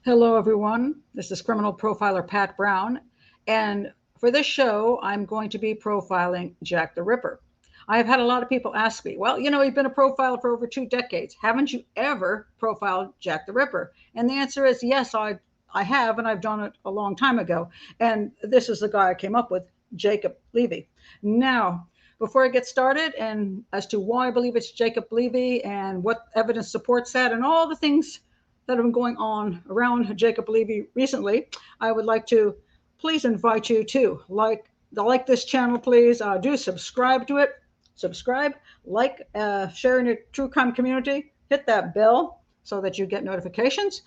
Hello, everyone. This is criminal profiler Pat Brown. And for this show, I'm going to be profiling Jack the Ripper. I have had a lot of people ask me, well, you've been a profiler for over 2 decades. Haven't you ever profiled Jack the Ripper? And the answer is yes, I have, and I've done it a long time ago. And this is the guy I came up with, Jacob Levy. Now, before I get started, and as to why I believe it's Jacob Levy and what evidence supports that, and all the things that have been going on around Jacob Levy recently, I would like to please invite you to like this channel, please. Do subscribe to it. Subscribe, share in your true crime community. Hit that bell so that you get notifications.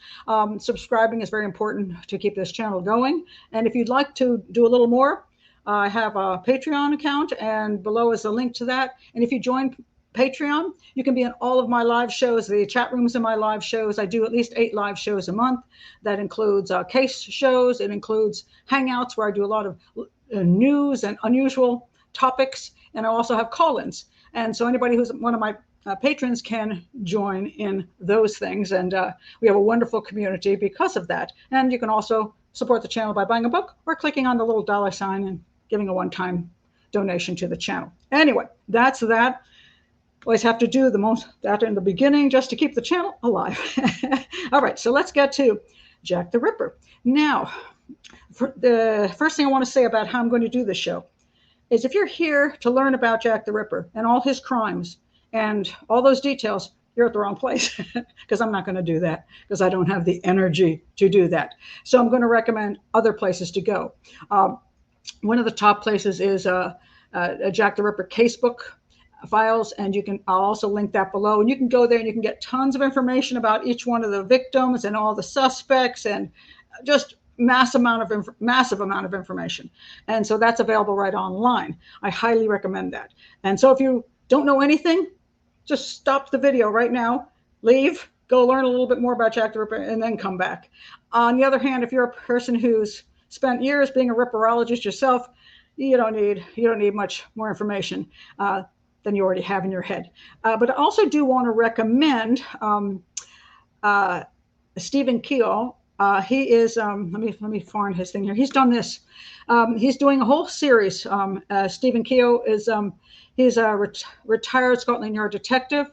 Subscribing is very important to keep this channel going. And if you'd like to do a little more, I have a Patreon account, and below is a link to that. And if you join Patreon, you can be in all of my live shows, the chat rooms in my live shows. I do at least 8 live shows a month. That includes case shows. It includes hangouts where I do a lot of news and unusual topics. And I also have call-ins. And so anybody who's one of my patrons can join in those things. And we have a wonderful community because of that. And you can also support the channel by buying a book or clicking on the little $ sign and giving a one-time donation to the channel. Anyway, that's that. Always have to do that in the beginning just to keep the channel alive. All right, so let's get to Jack the Ripper. Now, the first thing I want to say about how I'm going to do this show is if you're here to learn about Jack the Ripper and all his crimes and all those details, you're at the wrong place because I'm not going to do that because I don't have the energy to do that. So I'm going to recommend other places to go. One of the top places is a Jack the Ripper casebook files, and I'll also link that below, and you can go there and you can get tons of information about each one of the victims and all the suspects, and just massive amount of information. And so that's available right online. I highly recommend that. And so if you don't know anything, just stop the video right now, leave, go learn a little bit more about Jack the Ripper, and then come back. On the other hand, if you're a person who's spent years being a ripperologist yourself, you don't need much more information than you already have in your head. But I also do want to recommend Stephen Keel. He is, let me find his thing here. He's done this. He's doing a whole series. Stephen Keel is, he's a retired Scotland Yard detective.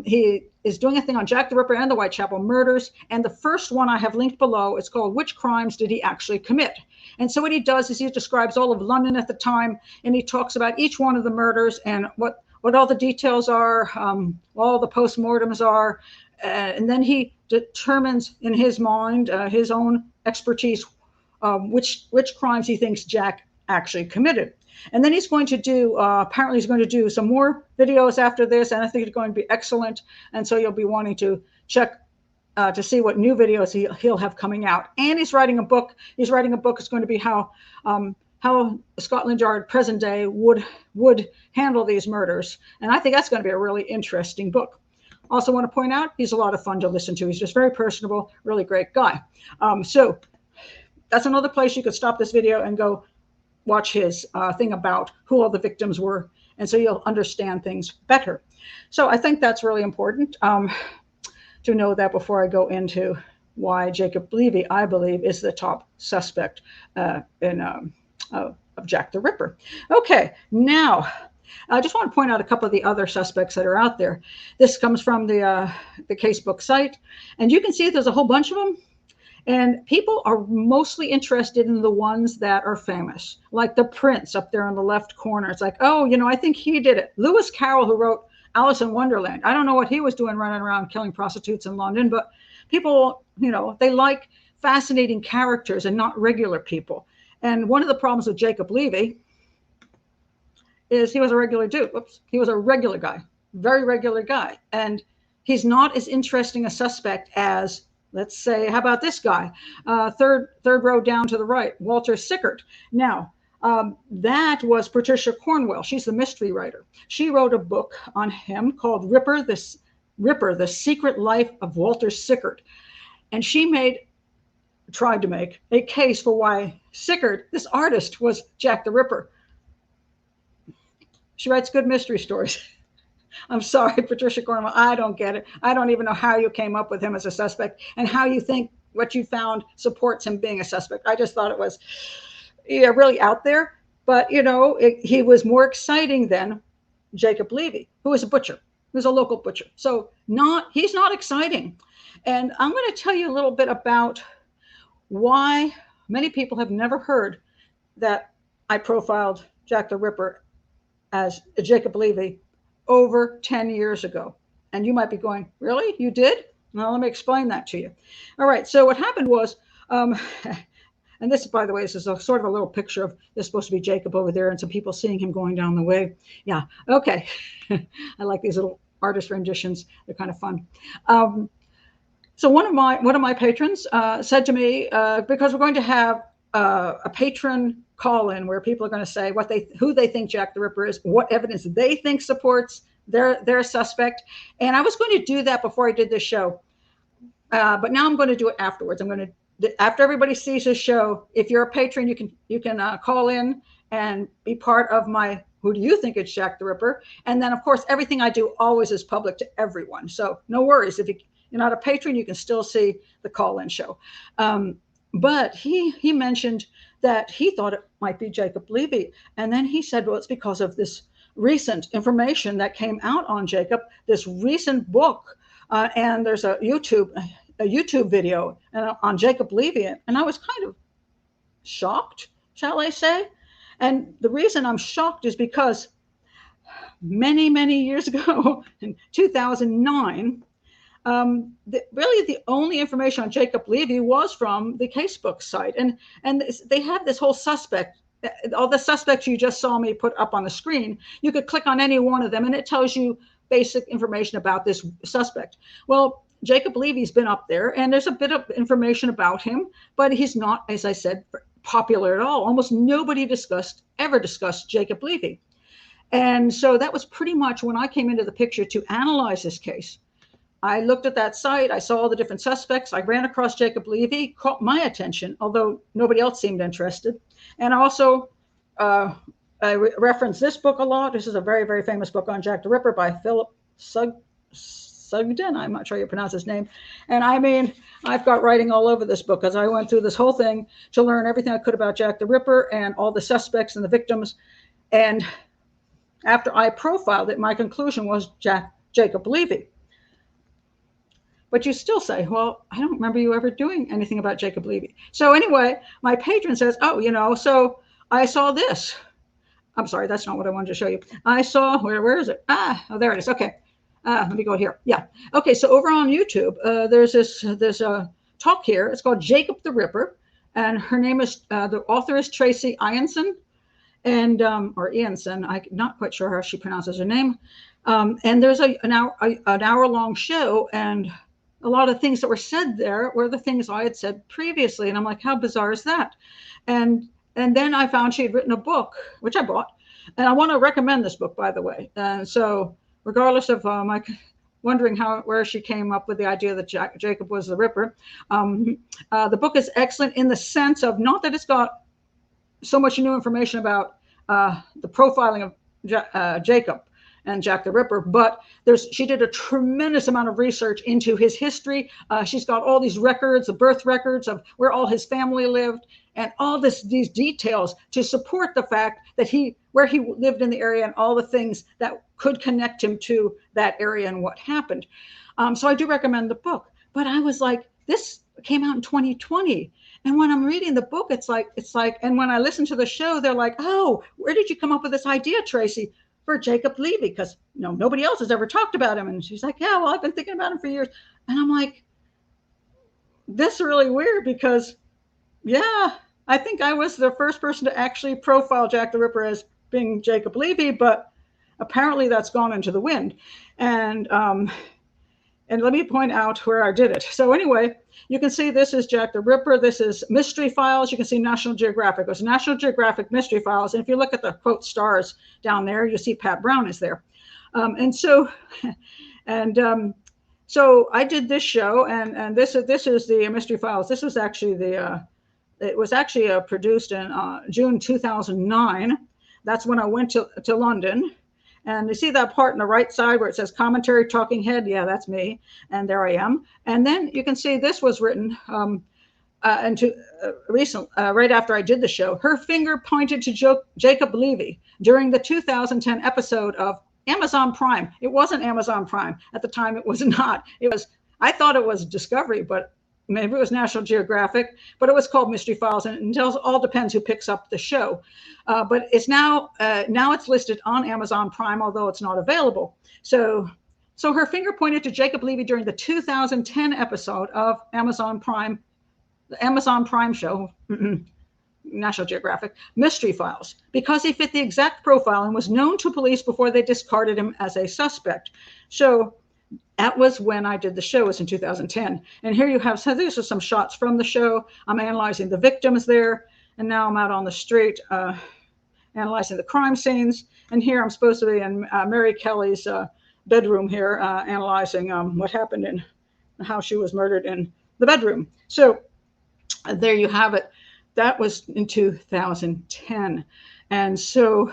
He is doing a thing on Jack the Ripper and the Whitechapel murders. And the first one I have linked below, it's called Which Crimes Did He Actually Commit? And so what he does is he describes all of London at the time, and he talks about each one of the murders and what all the details are, all the postmortems are, and then he determines in his mind, his own expertise, which crimes he thinks Jack actually committed. And then he's going to do, apparently he's going to do some more videos after this, and I think it's going to be excellent. And so you'll be wanting to check to see what new videos he'll have coming out. And he's writing a book. He's writing a book. It's going to be how Scotland Yard present day would handle these murders. And I think that's going to be a really interesting book. Also want to point out, he's a lot of fun to listen to. He's just very personable, really great guy. So that's another place you could stop this video and go watch his thing about who all the victims were. And so you'll understand things better. So I think that's really important to know that before I go into why Jacob Levy, I believe, is the top suspect of Jack the Ripper. Okay, now I just want to point out a couple of the other suspects that are out there. This comes from the casebook site, and you can see there's a whole bunch of them. And people are mostly interested in the ones that are famous, like the Prince up there in the left corner. It's like, oh, I think he did it. Lewis Carroll, who wrote Alice in Wonderland. I don't know what he was doing running around killing prostitutes in London, but people, they like fascinating characters and not regular people. And one of the problems with Jacob Levy is he was a regular dude. Whoops. He was a regular guy, very regular guy. And he's not as interesting a suspect as, let's say, how about this guy? Third row down to the right, Walter Sickert. Now, that was Patricia Cornwell. She's the mystery writer. She wrote a book on him called Ripper, The Secret Life of Walter Sickert. And she tried to make a case for why Sickert, this artist, was Jack the Ripper. She writes good mystery stories. I'm sorry, Patricia Cornwell, I don't get it. I don't even know how you came up with him as a suspect and how you think what you found supports him being a suspect. I just thought it was, yeah, really out there. But he was more exciting than Jacob Levy, who was a butcher, who's a local butcher. So he's not exciting. And I'm going to tell you a little bit about why many people have never heard that I profiled Jack the Ripper as Jacob Levy over 10 years ago. And you might be going, really? You did? Well, let me explain that to you. All right. So what happened was, and this, by the way, this is a sort of a little picture of, there's supposed to be Jacob over there and some people seeing him going down the way. Yeah. Okay. I like these little artist renditions. They're kind of fun. So one of my patrons said to me, because we're going to have a patron call-in where people are going to say who they think Jack the Ripper is, what evidence they think supports their suspect. And I was going to do that before I did this show, but now I'm going to do it afterwards. After everybody sees this show, if you're a patron, you can call in and be part of my who do you think is Jack the Ripper. And then of course everything I do always is public to everyone, so no worries. If you're not a patron, you can still see the call-in show. But he mentioned that he thought it might be Jacob Levy. And then he said, well, it's because of this recent information that came out on Jacob, this recent book. And there's a YouTube video on Jacob Levy. And I was kind of shocked, shall I say? And the reason I'm shocked is because many, many years ago, in 2009, really the only information on Jacob Levy was from the casebook site. And they have this whole suspect, all the suspects you just saw me put up on the screen. You could click on any one of them and it tells you basic information about this suspect. Well, Jacob Levy's been up there and there's a bit of information about him, but he's not, as I said, popular at all. Almost nobody ever discussed Jacob Levy. And so that was pretty much when I came into the picture to analyze this case. I looked at that site, I saw all the different suspects, I ran across Jacob Levy, caught my attention, although nobody else seemed interested. And also, I reference this book a lot. This is a very, very famous book on Jack the Ripper by Philip Sugden. I'm not sure you pronounce his name. And I mean, I've got writing all over this book because I went through this whole thing to learn everything I could about Jack the Ripper and all the suspects and the victims. And after I profiled it, my conclusion was Jacob Levy. But you still say, well, I don't remember you ever doing anything about Jacob Levy. So anyway, my patron says, oh, so I saw this. I'm sorry, that's not what I wanted to show you. I saw, where is it? Oh, there it is. Okay. Let me go here. Yeah. Okay. So over on YouTube, there's a talk here. It's called Jacob the Ripper. And her name is, the author is Tracy Ianson. And, or Ianson, I'm not quite sure how she pronounces her name. And there's an hour-long show, and a lot of things that were said there were the things I had said previously. And I'm like, how bizarre is that? And then I found she had written a book, which I bought. And I want to recommend this book, by the way. And so regardless of my wondering where she came up with the idea that Jacob was the Ripper, the book is excellent in the sense of not that it's got so much new information about the profiling of Jacob and Jack the Ripper, but she did a tremendous amount of research into his history. She's got all these records, the birth records of where all his family lived, and all these details to support the fact that where he lived in the area and all the things that could connect him to that area and what happened. So I do recommend the book. But I was like, this came out in 2020. And when I'm reading the book, it's like, and when I listen to the show, they're like, oh, where did you come up with this idea, Tracy, for Jacob Levy? Because nobody else has ever talked about him. And she's like, yeah, well, I've been thinking about him for years. And I'm like, this is really weird because, yeah, I think I was the first person to actually profile Jack the Ripper as being Jacob Levy, but apparently that's gone into the wind. And let me point out where I did it. So anyway, you can see this is Jack the Ripper. This is Mystery Files. You can see National Geographic. It was National Geographic Mystery Files. And if you look at the quote stars down there, you see Pat Brown is there. So I did this show, and this is the Mystery Files. This was actually it was actually produced in June 2009. That's when I went to London. And you see that part on the right side where it says commentary talking head? Yeah, that's me. And there I am. And then you can see this was written right after I did the show. Her finger pointed to Jacob Levy during the 2010 episode of Amazon Prime. It wasn't Amazon Prime. At the time, it was not. I thought it was Discovery, but maybe it was National Geographic, but it was called Mystery Files, and it all depends who picks up the show. But it's now it's listed on Amazon Prime, although it's not available. So her finger pointed to Jacob Levy during the 2010 episode of Amazon Prime, the Amazon Prime show, National Geographic, Mystery Files, because he fit the exact profile and was known to police before they discarded him as a suspect. So that was when I did the show, it was in 2010. And here you have, so these are some shots from the show. I'm analyzing the victims there. And now I'm out on the street analyzing the crime scenes. And here I'm supposed to be in Mary Kelly's bedroom here, analyzing what happened and how she was murdered in the bedroom. So there you have it. That was in 2010. And so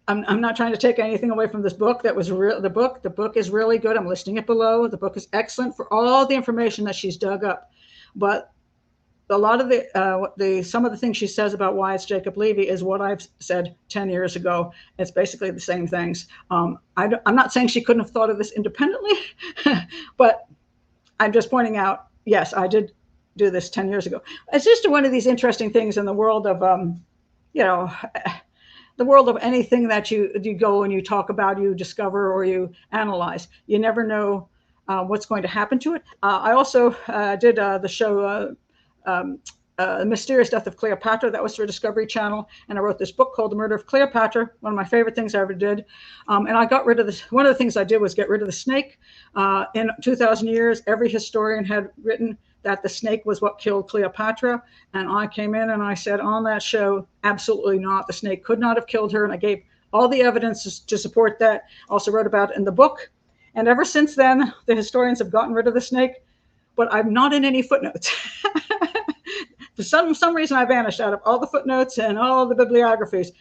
I'm not trying to take anything away from this book. That was real. The book is really good. I'm listing it below. The book is excellent for all the information that she's dug up. But a lot of some of the things she says about why it's Jacob Levy is what I've said 10 years ago. It's basically the same things. I'm not saying she couldn't have thought of this independently, but I'm just pointing out, yes, I did do this 10 years ago. It's just one of these interesting things in the world of, the world of anything that you go and you talk about, you discover, or you analyze. You never know what's going to happen to it. I also did the show, The Mysterious Death of Cleopatra. That was for Discovery Channel. And I wrote this book called The Murder of Cleopatra, one of my favorite things I ever did. And I got rid of this. One of the things I did was get rid of the snake. In 2,000 years, every historian had written that the snake was what killed Cleopatra. And I came in and I said on that show, absolutely not. The snake could not have killed her. And I gave all the evidence to support that. Also wrote about it in the book. And ever since then, the historians have gotten rid of the snake, but I'm not in any footnotes. For some reason, I vanished out of all the footnotes and all the bibliographies.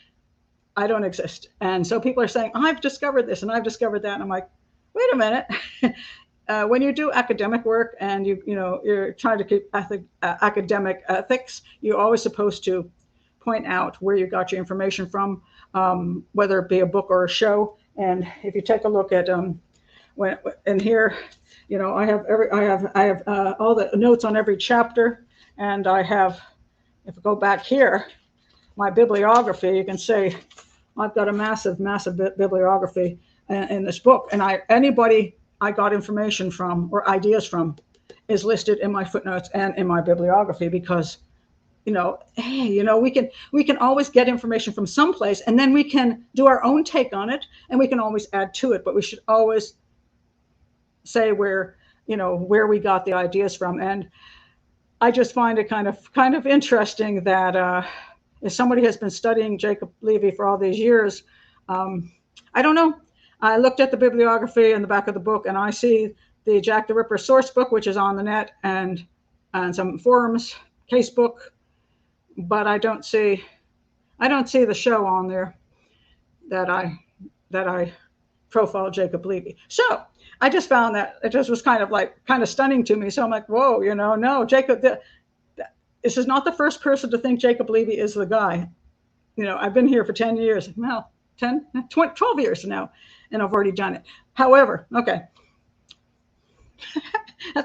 I don't exist. And so people are saying, I've discovered this and I've discovered that. And I'm like, wait a minute. When you do academic work and you're trying to keep academic ethics, you're always supposed to point out where you got your information from, whether it be a book or a show. And if you take a look at in here, I have all the notes on every chapter, and I have, if I go back here, my bibliography, you can say I've got a massive bibliography in this book, and anybody I got information from or ideas from is listed in my footnotes and in my bibliography, because we can always get information from someplace, and then we can do our own take on it, and we can always add to it, but we should always say where we got the ideas from. And I just find it kind of interesting that if somebody has been studying Jacob Levy for all these years, I don't know. I looked at the bibliography in the back of the book, and I see the Jack the Ripper source book, which is on the net, and some forums, case book, but I don't see the show on there that I profile Jacob Levy. So I just found that it just was kind of stunning to me. So I'm like, whoa, no, Jacob, this is not the first person to think Jacob Levy is the guy. I've been here for 10 years. Well, 12 years now, and I've already done it. However, okay.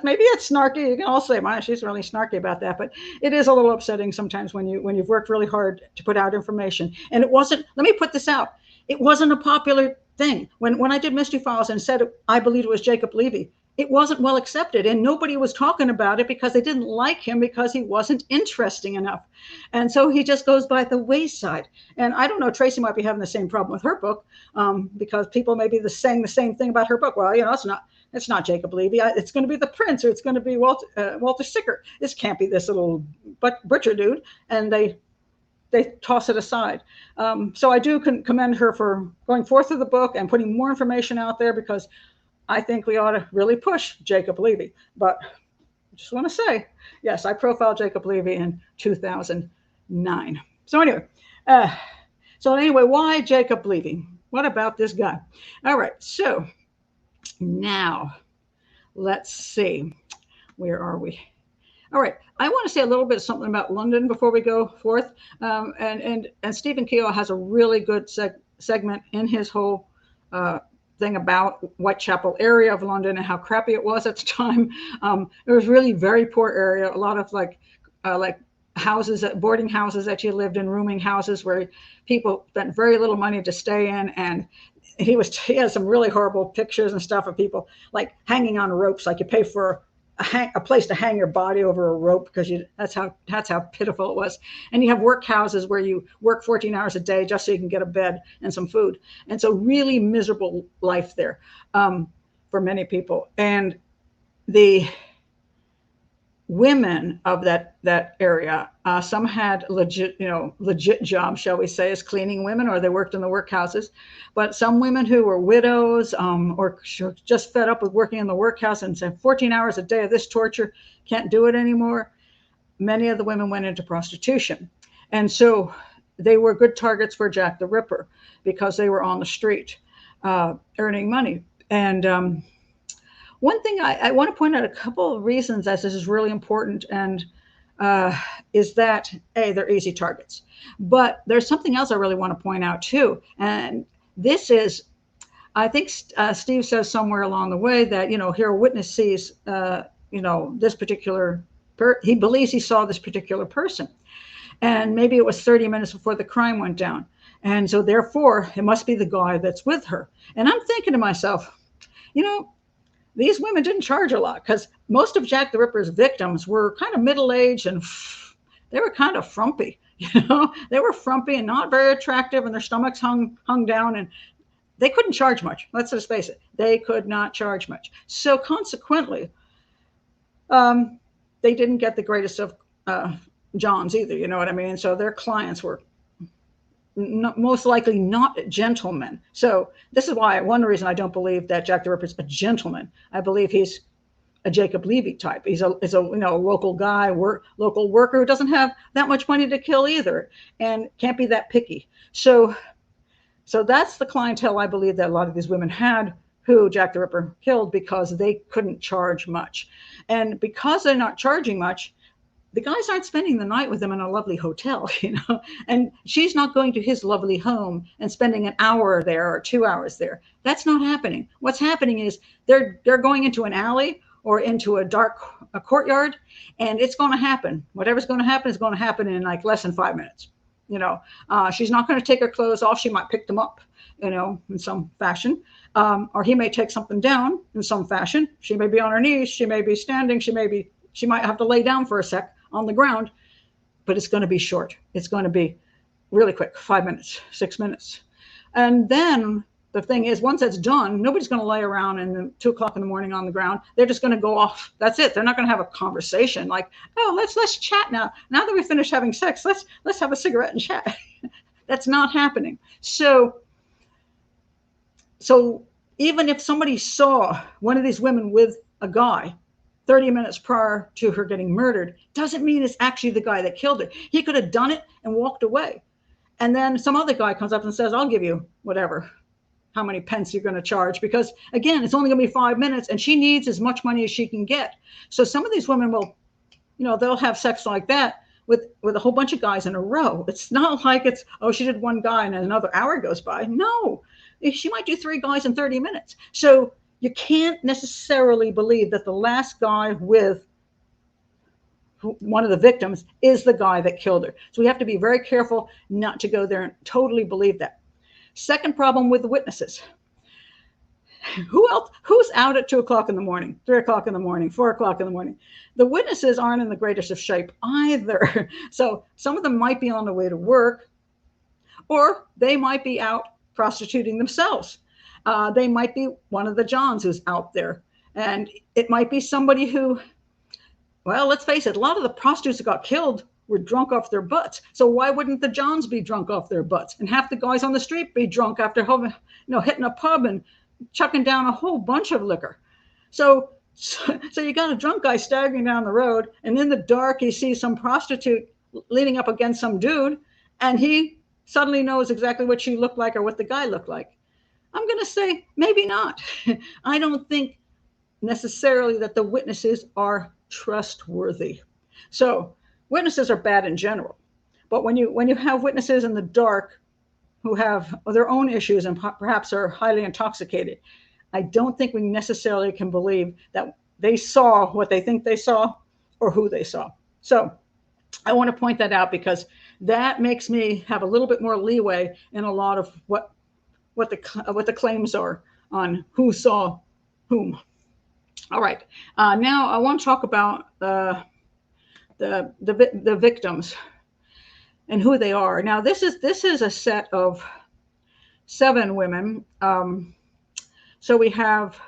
Maybe it's snarky. You can all say, "Man, she's really snarky about that," but it is a little upsetting sometimes when you've worked really hard to put out information. And it wasn't. Let me put this out. It wasn't a popular thing when I did Mystery Files and said I believed it was Jacob Levy. It wasn't well accepted, and nobody was talking about it because they didn't like him because he wasn't interesting enough, and so he just goes by the wayside. And I don't know, Tracy might be having the same problem with her book, because people may be saying the same thing about her book. Well, it's not Jacob Levy. It's going to be the Prince, or it's going to be Walter Sickert. This can't be this little butcher dude, and they toss it aside. So I do commend her for going forth with the book and putting more information out there, because I think we ought to really push Jacob Levy. But I just want to say, yes, I profiled Jacob Levy in 2009. So anyway, why Jacob Levy? What about this guy? All right, so now let's see. Where are we? All right, I want to say a little bit something about London before we go forth. And Stephen Keel has a really good segment in his whole thing about Whitechapel area of London and how crappy it was at the time. It was really very poor area. A lot of like houses, boarding houses that you lived in, rooming houses where people spent very little money to stay in. And he had some really horrible pictures and stuff of people like hanging on ropes, like you pay for a place to hang your body over a rope because that's how pitiful it was. And you have workhouses where you work 14 hours a day just so you can get a bed and some food. And so really miserable life there for many people. And the women of that area, some had legit jobs, shall we say, as cleaning women, or they worked in the workhouses. But some women who were widows or just fed up with working in the workhouse and said 14 hours a day of this torture, can't do it anymore. Many of the women went into prostitution. And so they were good targets for Jack the Ripper because they were on the street earning money. And one thing I want to point out a couple of reasons as this is really important, and is that they're easy targets. But there's something else I really want to point out too, and this is, I think Steve says somewhere along the way that here a witness sees this particular he believes he saw this particular person, and maybe it was 30 minutes before the crime went down, and so therefore it must be the guy that's with her. And I'm thinking to myself, these women didn't charge a lot because most of Jack the Ripper's victims were kind of middle-aged and they were kind of frumpy. They were frumpy and not very attractive, and their stomachs hung down, and they couldn't charge much. Let's just face it. They could not charge much. So consequently, they didn't get the greatest of Johns either. You know what I mean? So their clients were most likely not gentlemen. So this is why one reason I don't believe that Jack the Ripper is a gentleman. I believe he's a Jacob Levy type. He's a local guy, local worker who doesn't have that much money to kill either, and can't be that picky. So that's the clientele I believe that a lot of these women had who Jack the Ripper killed, because they couldn't charge much. And because they're not charging much, the guys aren't spending the night with them in a lovely hotel, and she's not going to his lovely home and spending an hour there or 2 hours there. That's not happening. What's happening is they're going into an alley or into a dark courtyard, and it's going to happen. Whatever's going to happen is going to happen in like less than 5 minutes. She's not going to take her clothes off. She might pick them up, in some fashion, or he may take something down in some fashion. She may be on her knees. She may be standing. She might have to lay down for a sec on the ground, but it's going to be short. It's going to be really quick, 5 minutes, 6 minutes. And then the thing is, once that's done, nobody's going to lay around in 2 o'clock in the morning on the ground. They're just going to go off. That's it. They're not going to have a conversation like, oh, let's chat now. Now that we finished having sex, let's have a cigarette and chat. That's not happening. So even if somebody saw one of these women with a guy 30 minutes prior to her getting murdered, doesn't mean it's actually the guy that killed her. He could have done it and walked away. And then some other guy comes up and says, I'll give you whatever, how many pence you're going to charge. Because again, it's only going to be 5 minutes and she needs as much money as she can get. So some of these women will, they'll have sex like that with a whole bunch of guys in a row. It's not like it's, oh, she did one guy and another hour goes by. No, she might do 3 guys in 30 minutes. So you can't necessarily believe that the last guy with one of the victims is the guy that killed her. So we have to be very careful not to go there and totally believe that. Second problem with the witnesses. Who's out at 2 o'clock in the morning, 3 o'clock in the morning, 4 o'clock in the morning? The witnesses aren't in the greatest of shape either. So some of them might be on the way to work, or they might be out prostituting themselves. They might be one of the Johns who's out there. And it might be somebody who, well, let's face it, a lot of the prostitutes that got killed were drunk off their butts. So why wouldn't the Johns be drunk off their butts? And half the guys on the street be drunk after hitting a pub and chucking down a whole bunch of liquor. So you got a drunk guy staggering down the road, and in the dark, he sees some prostitute leaning up against some dude, and he suddenly knows exactly what she looked like or what the guy looked like. I'm going to say maybe not. I don't think necessarily that the witnesses are trustworthy. So witnesses are bad in general, but when you have witnesses in the dark who have their own issues and perhaps are highly intoxicated, I don't think we necessarily can believe that they saw what they think they saw or who they saw. So I want to point that out because that makes me have a little bit more leeway in a lot of what the claims are on who saw whom. All right, now I want to talk about the victims and who they are. Now this is a set of 7 women. So we have,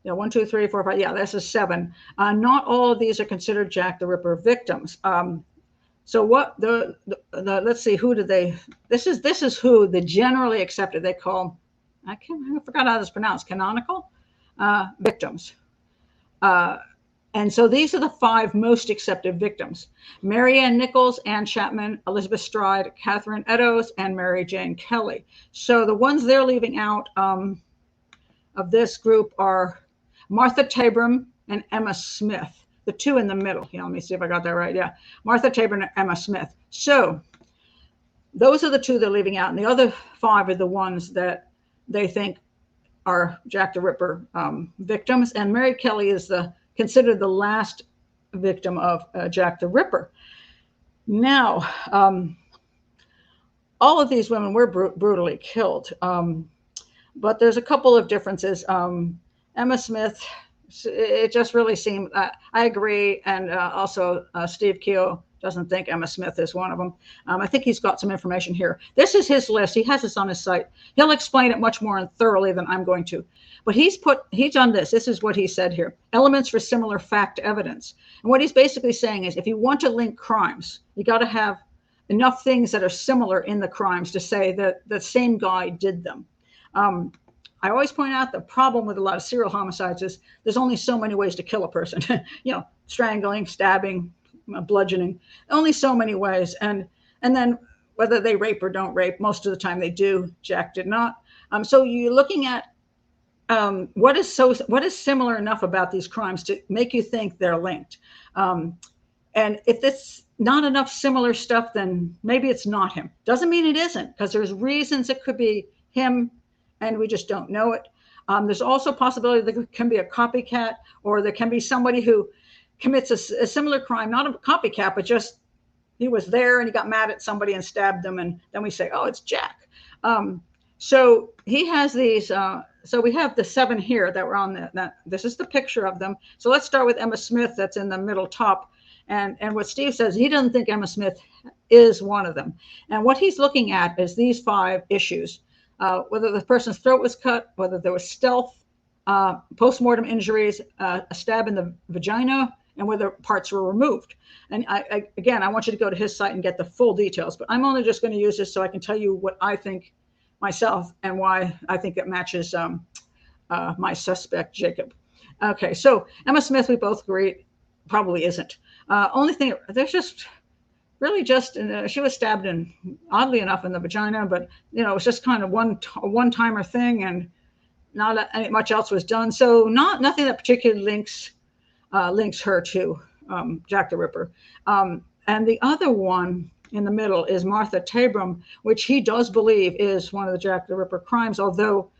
1, 2, 3, 4, 5. Yeah, this is 7. Not all of these are considered Jack the Ripper victims. So what the let's see, who did they? This is who the generally accepted. They call, I forgot how this is pronounced, canonical victims. And so these are the 5 most accepted victims: Mary Ann Nichols, Ann Chapman, Elizabeth Stride, Catherine Eddowes, and Mary Jane Kelly. So the ones they're leaving out of this group are Martha Tabrum and Emma Smith, the 2 in the middle. Let me see if I got that right. Yeah, Martha Tabrum and Emma Smith. So those are the 2 they're leaving out, and the other 5 are the ones that they think are Jack the Ripper victims. And Mary Kelly is considered the last victim of Jack the Ripper. Now, all of these women were brutally killed, but there's a couple of differences. Emma Smith, it just really seemed, I agree, and also Steve Keel doesn't think Emma Smith is one of them. I think he's got some information here. This is his list. He has this on his site. He'll explain it much more thoroughly than I'm going to. But he's done this. This is what he said here: elements for similar fact evidence. And what he's basically saying is, if you want to link crimes, you got to have enough things that are similar in the crimes to say that the same guy did them. I always point out the problem with a lot of serial homicides is there's only so many ways to kill a person. Strangling, stabbing, bludgeoning, only so many ways. And then whether they rape or don't rape, most of the time they do. Jack did not. So you're looking at what is similar enough about these crimes to make you think they're linked. And if it's not enough similar stuff, then maybe it's not him. Doesn't mean it isn't, because there's reasons it could be him and we just don't know it. There's also a possibility there can be a copycat, or there can be somebody who commits a similar crime, not a copycat, but just he was there and he got mad at somebody and stabbed them, and then we say, oh, it's Jack. So he has these. So we have the 7 here that were on that. This is the picture of them. So let's start with Emma Smith, that's in the middle top. And what Steve says, he doesn't think Emma Smith is one of them. And what he's looking at is these 5 issues: whether the person's throat was cut, whether there was stealth, post-mortem injuries, a stab in the vagina, and whether parts were removed. And again, I want you to go to his site and get the full details, but I'm only just going to use this so I can tell you what I think myself and why I think it matches my suspect, Jacob. Okay, so Emma Smith, we both agree, probably isn't. Only thing, there's just really just, she was stabbed in, oddly enough, in the vagina, but it was just kind of a one-timer thing, and not much else was done. So nothing that particularly links her to Jack the Ripper. And the other one in the middle is Martha Tabrum, which he does believe is one of the Jack the Ripper crimes. Although,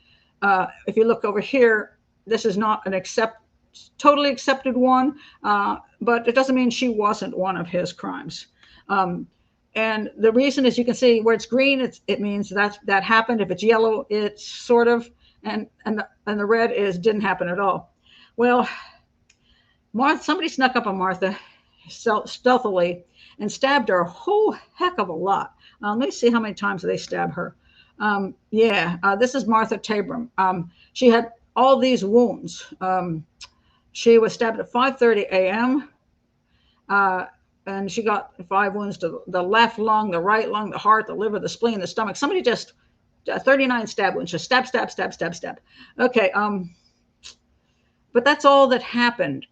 if you look over here, this is not an totally accepted one, but it doesn't mean she wasn't one of his crimes. And the reason is, you can see where it's green, it means that happened. If it's yellow, it's sort of, and the red is didn't happen at all. Well, somebody snuck up on Martha stealthily and stabbed her a whole heck of a lot. Let me see how many times they stabbed her. This is Martha Tabrum. She had all these wounds. She was stabbed at 5:30 a.m. And she got 5 wounds to the left lung, the right lung, the heart, the liver, the spleen, the stomach. Somebody just 39 stab wounds, just stab, stab, stab, stab, stab. Okay. But that's all that happened.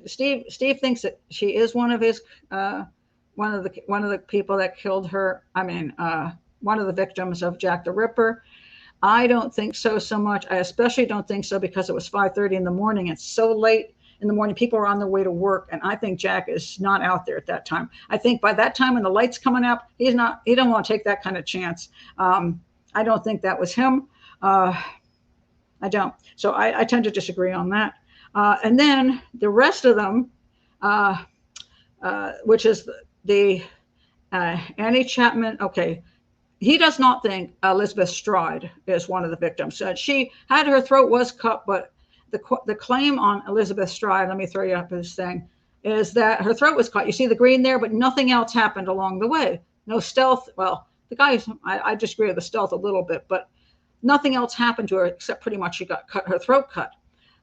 Steve thinks that she is one of his, one of the people that killed her. I mean, one of the victims of Jack the Ripper? I don't think so much. I especially don't think so because it was 5:30 in the morning. It's so late in the morning. People are on their way to work, and I think Jack is not out there at that time. I think by that time when the light's coming up, he don't want to take that kind of chance. I don't think that was him. I don't. So I tend to disagree on that. And then the rest of them, which is the Annie Chapman. Okay, he does not think Elizabeth Stride is one of the victims. She had her throat was cut, but the claim on Elizabeth Stride, let me throw you up this thing, is that her throat was cut. You see the green there, but nothing else happened along the way. No stealth. Well, the guy, I disagree with the stealth a little bit, but nothing else happened to her except pretty much she got her throat cut.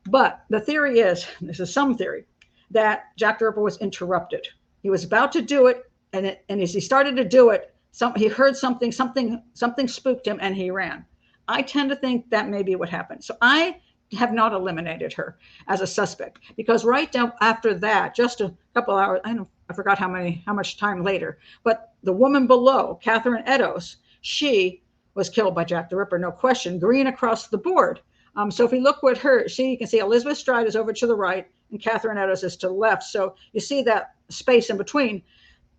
But the theory is, this is some theory, that Jack the Ripper was interrupted. He was about to do it, and as he started to do it, he heard something spooked him, and he ran. I tend to think that may be what happened. So I have not eliminated her as a suspect, because right down after that, just a couple hours, I forgot how much time later, but the woman below, Catherine Eddowes, she was killed by Jack the Ripper, no question, green across the board. So if we look at her, you can see Elizabeth Stride is over to the right and Catherine Eddowes is to the left. So you see that space in between,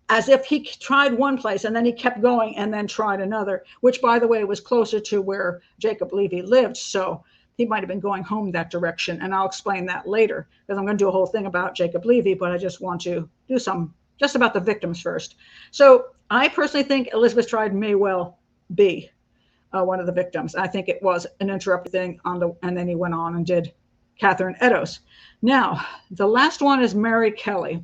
as if he tried one place and then he kept going and then tried another, which, by the way, was closer to where Jacob Levy lived. So he might have been going home that direction. And I'll explain that later, because I'm going to do a whole thing about Jacob Levy, but I just want to do some just about the victims first. So I personally think Elizabeth Stride may well be one of the victims. I think it was an interrupted thing and then he went on and did Catherine Eddowes. Now, the last one is Mary Kelly.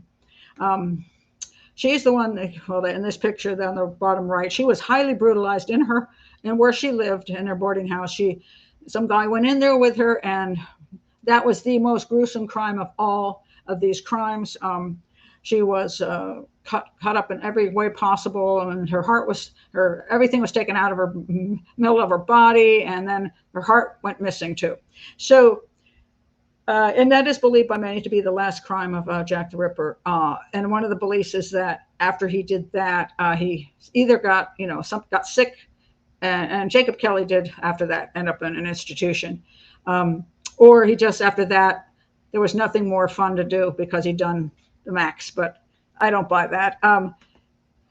She's the one, in this picture down the bottom right, she was highly brutalized in where she lived in her boarding house. Some guy went in there with her, and that was the most gruesome crime of all of these crimes. She was cut up in every way possible, and everything was taken out of her middle of her body, and then her heart went missing too. So, and that is believed by many to be the last crime of Jack the Ripper. And one of the beliefs is that after he did that, he either got sick, and Jacob Kelly did after that end up in an institution, or he just after that there was nothing more fun to do because he'd done the max. But I don't buy that.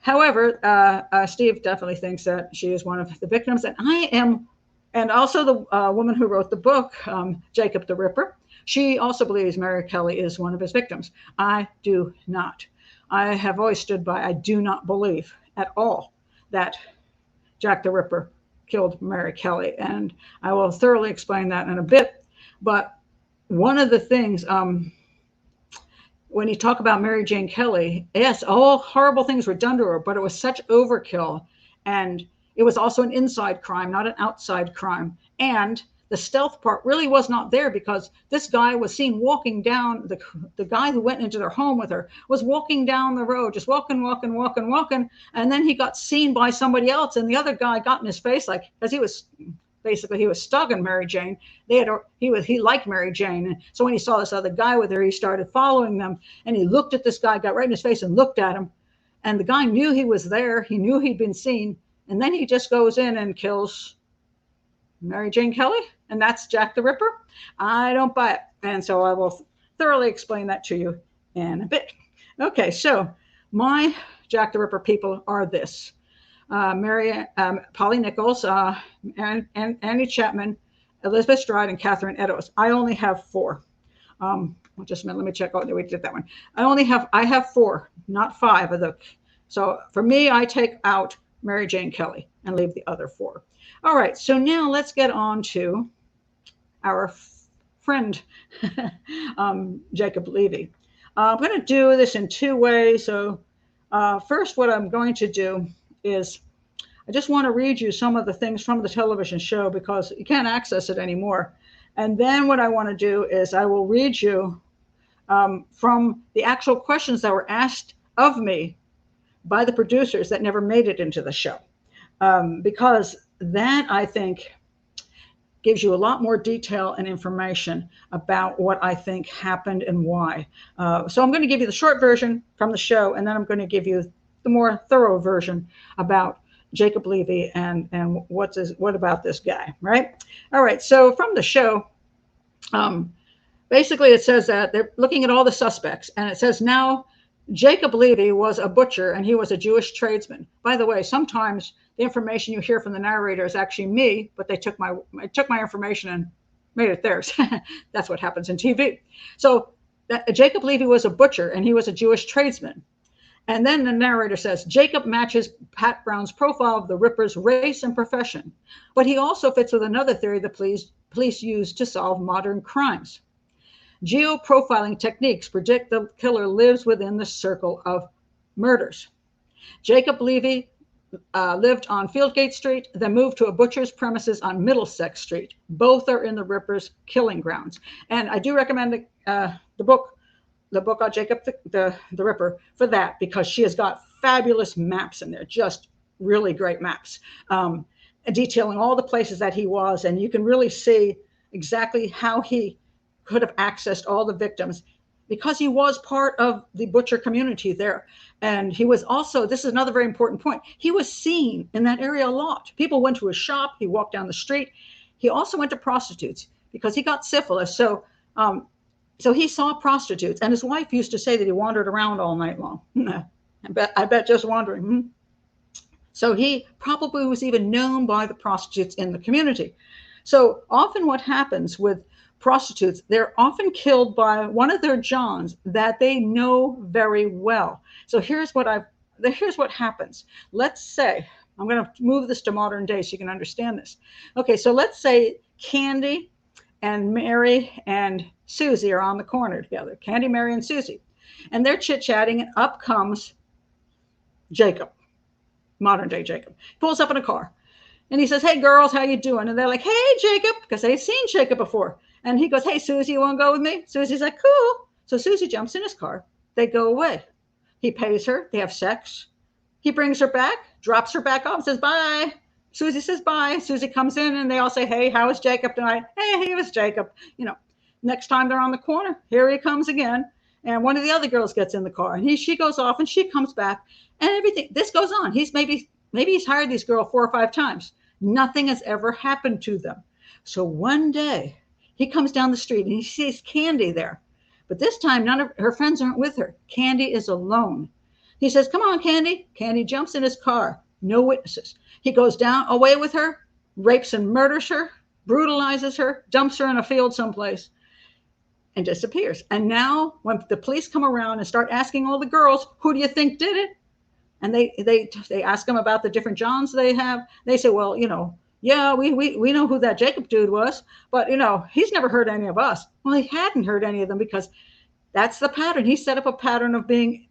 However, Steve definitely thinks that she is one of the victims, and I am, and also the woman who wrote the book, Jacob the Ripper. She also believes Mary Kelly is one of his victims. I do not. I have always stood by, I do not believe at all that Jack the Ripper killed Mary Kelly. And I will thoroughly explain that in a bit. But one of the things, when you talk about Mary Jane Kelly, yes, all horrible things were done to her, but it was such overkill. And it was also an inside crime, not an outside crime. And the stealth part really was not there, because this guy was seen walking down, the guy who went into their home with her was walking down the road, just walking. And then he got seen by somebody else, and the other guy got in his face, because he was stalking Mary Jane. He liked Mary Jane. And so when he saw this other guy with her, he started following them, and he looked at this guy, got right in his face and looked at him. And the guy knew he was there. He knew he'd been seen. And then he just goes in and kills Mary Jane Kelly. And that's Jack the Ripper. I don't buy it. And so I will thoroughly explain that to you in a bit. Okay, so my Jack the Ripper people are this. Polly Nichols, Annie Chapman, Elizabeth Stride, and Catherine Eddowes. I only have 4. Just a minute, let me check. Oh, we did that one. I have 4, not 5 of the. So for me, I take out Mary Jane Kelly and leave the other 4. All right, so now let's get on to our friend, Jacob Levy. I'm going to do this in 2 ways. So first, what I'm going to do is I just want to read you some of the things from the television show, because you can't access it anymore. And then what I want to do is I will read you from the actual questions that were asked of me by the producers that never made it into the show, because that, I think, gives you a lot more detail and information about what I think happened and why. So I'm going to give you the short version from the show, and then I'm going to give you the more thorough version about Jacob Levy and what about this guy, right? All right. So from the show, basically it says that they're looking at all the suspects, and it says now Jacob Levy was a butcher and he was a Jewish tradesman. By the way, sometimes the information you hear from the narrator is actually me, but they took my information and made it theirs. That's what happens in TV. So Jacob Levy was a butcher and he was a Jewish tradesman. And then the narrator says, Jacob matches Pat Brown's profile of the Ripper's race and profession, but he also fits with another theory the police use to solve modern crimes. Geoprofiling techniques predict the killer lives within the circle of murders. Jacob Levy lived on Fieldgate Street, then moved to a butcher's premises on Middlesex Street. Both are in the Ripper's killing grounds. And I do recommend the book on Jacob the Ripper for that, because she has got fabulous maps in there, just really great maps, detailing all the places that he was. And you can really see exactly how he could have accessed all the victims, because he was part of the butcher community there. And he was also, this is another very important point, he was seen in that area a lot. People went to his shop, he walked down the street. He also went to prostitutes because he got syphilis. So he saw prostitutes, and his wife used to say that he wandered around all night long. I bet just wandering. So he probably was even known by the prostitutes in the community. So often what happens with prostitutes, they're often killed by one of their Johns that they know very well. So here's what happens. Let's say, I'm going to move this to modern day so you can understand this. Okay, so let's say Candy and Mary and Susie are on the corner together. Candy, Mary, and Susie. And they're chit-chatting, and up comes Jacob, modern day Jacob. He pulls up in a car. And he says, hey, girls, how you doing? And they're like, hey, Jacob, because they've seen Jacob before. And he goes, hey, Susie, you want to go with me? Susie's like, cool. So Susie jumps in his car. They go away. He pays her. They have sex. He brings her back, drops her back off, says, bye. Susie says, bye. Susie comes in, and they all say, hey, how was Jacob tonight? Hey, he was Jacob. You know, next time they're on the corner, here he comes again. And one of the other girls gets in the car, and she goes off, and she comes back, and everything. This goes on. Maybe he's hired these girls 4 or 5 times. Nothing has ever happened to them. So one day, he comes down the street and he sees Candy there. But this time, none of her friends aren't with her. Candy is alone. He says, come on, Candy. Candy jumps in his car. No witnesses. He goes down away with her, rapes and murders her, brutalizes her, dumps her in a field someplace, and disappears. And now when the police come around and start asking all the girls, who do you think did it? And they ask them about the different Johns they have. They say, well, yeah, we know who that Jacob dude was, but, he's never hurt any of us. Well, he hadn't hurt any of them because that's the pattern. He set up a pattern of being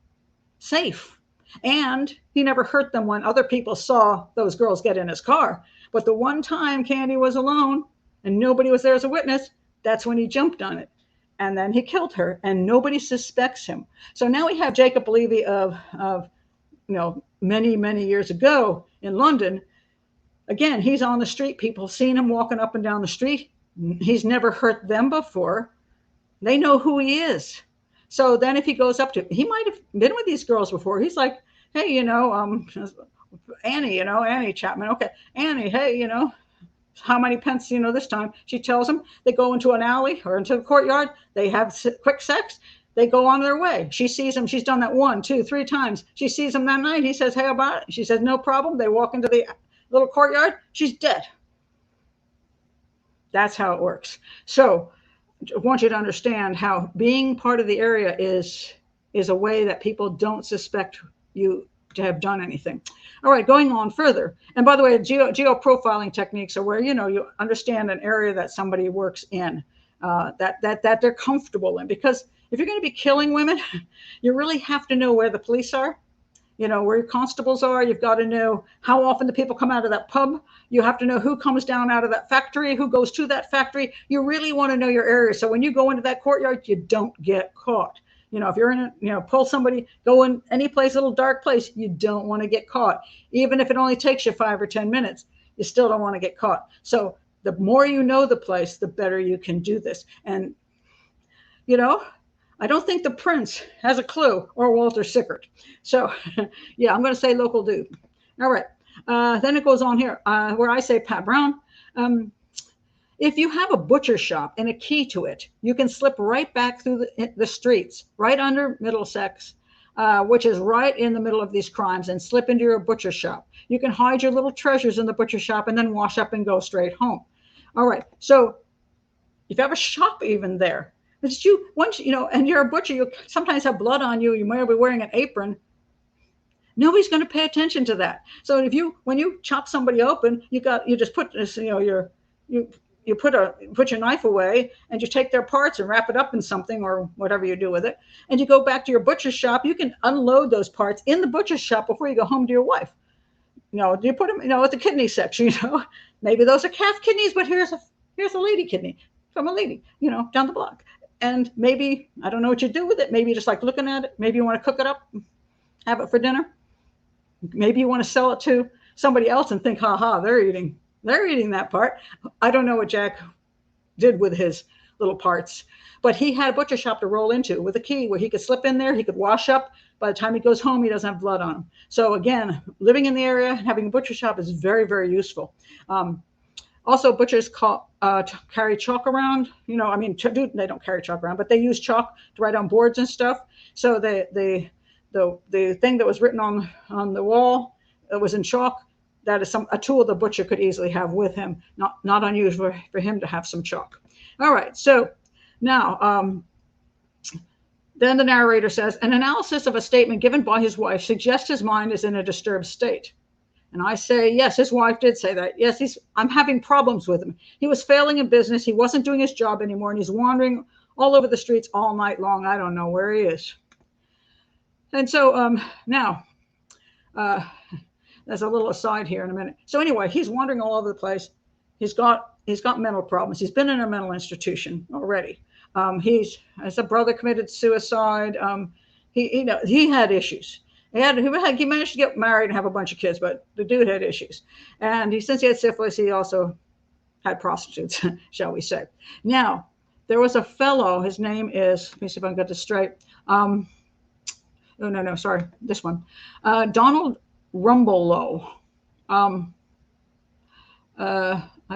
safe. And he never hurt them when other people saw those girls get in his car. But the one time Candy was alone and nobody was there as a witness, that's when he jumped on it. And then he killed her, and nobody suspects him. So now we have Jacob Levy of many, many years ago in London. Again, he's on the street. People have seen him walking up and down the street. He's never hurt them before. They know who he is. So then if he goes up to, he might have been with these girls before. He's like, hey, Annie, Annie Chapman. Okay, Annie, hey, how many pence, this time? She tells him. They go into an alley or into the courtyard. They have quick sex. They go on their way. She sees him. She's done that 1, 2, 3 times. She sees him that night. He says, hey, about it. She says, no problem. They walk into the little courtyard. She's dead. That's how it works. So I want you to understand how being part of the area is a way that people don't suspect you to have done anything. All right, going on further. And by the way, geoprofiling techniques are where, you understand an area that somebody works in, that they're comfortable in. Because if you're going to be killing women, you really have to know where the police are, where your constables are. You've got to know how often the people come out of that pub. You have to know who comes down out of that factory, who goes to that factory. You really want to know your area. So when you go into that courtyard, you don't get caught. If you're in pull somebody, go in any place, little dark place, you don't want to get caught. Even if it only takes you 5 or 10 minutes, you still don't want to get caught. So the more you know the place, the better you can do this. And, I don't think the Prince has a clue, or Walter Sickert. So, yeah, I'm going to say local dude. All right. Then it goes on here where I say, Pat Brown, if you have a butcher shop and a key to it, you can slip right back through the streets, right under Middlesex, which is right in the middle of these crimes, and slip into your butcher shop. You can hide your little treasures in the butcher shop and then wash up and go straight home. All right. So if you have a shop even there, it's you once, and you're a butcher, you sometimes have blood on you. You might be wearing an apron. Nobody's going to pay attention to that. So when you chop somebody open, you just put this, you put your knife away and you take their parts and wrap it up in something or whatever you do with it. And you go back to your butcher shop. You can unload those parts in the butcher shop before you go home to your wife. You put them, at the kidney section, maybe those are calf kidneys, but here's a lady kidney from a lady, down the block. And maybe, I don't know what you do with it. Maybe you just like looking at it. Maybe you want to cook it up, have it for dinner. Maybe you want to sell it to somebody else and think, they're eating that part. I don't know what Jack did with his little parts, but he had a butcher shop to roll into with a key where he could slip in there. He could wash up. By the time he goes home, he doesn't have blood on him. So again, living in the area and having a butcher shop is very, very useful. Also, butchers carry chalk around. They don't carry chalk around, but they use chalk to write on boards and stuff. So the thing that was written on the wall that was in chalk, that is a tool the butcher could easily have with him. Not unusual for him to have some chalk. All right. So now, then the narrator says, an analysis of a statement given by his wife suggests his mind is in a disturbed state. And I say, yes, his wife did say that. Yes, I'm having problems with him. He was failing in business. He wasn't doing his job anymore. And he's wandering all over the streets all night long. I don't know where he is. And so now, there's a little aside here in a minute. So anyway, he's wandering all over the place. He's got mental problems. He's been in a mental institution already. As a brother committed suicide. He had issues. He managed to get married and have a bunch of kids, but the dude had issues. And since he had syphilis, he also had prostitutes, shall we say. Now, there was a fellow, his name is, let me see if I can get this straight. Sorry, this one. Donald Rumbelow. I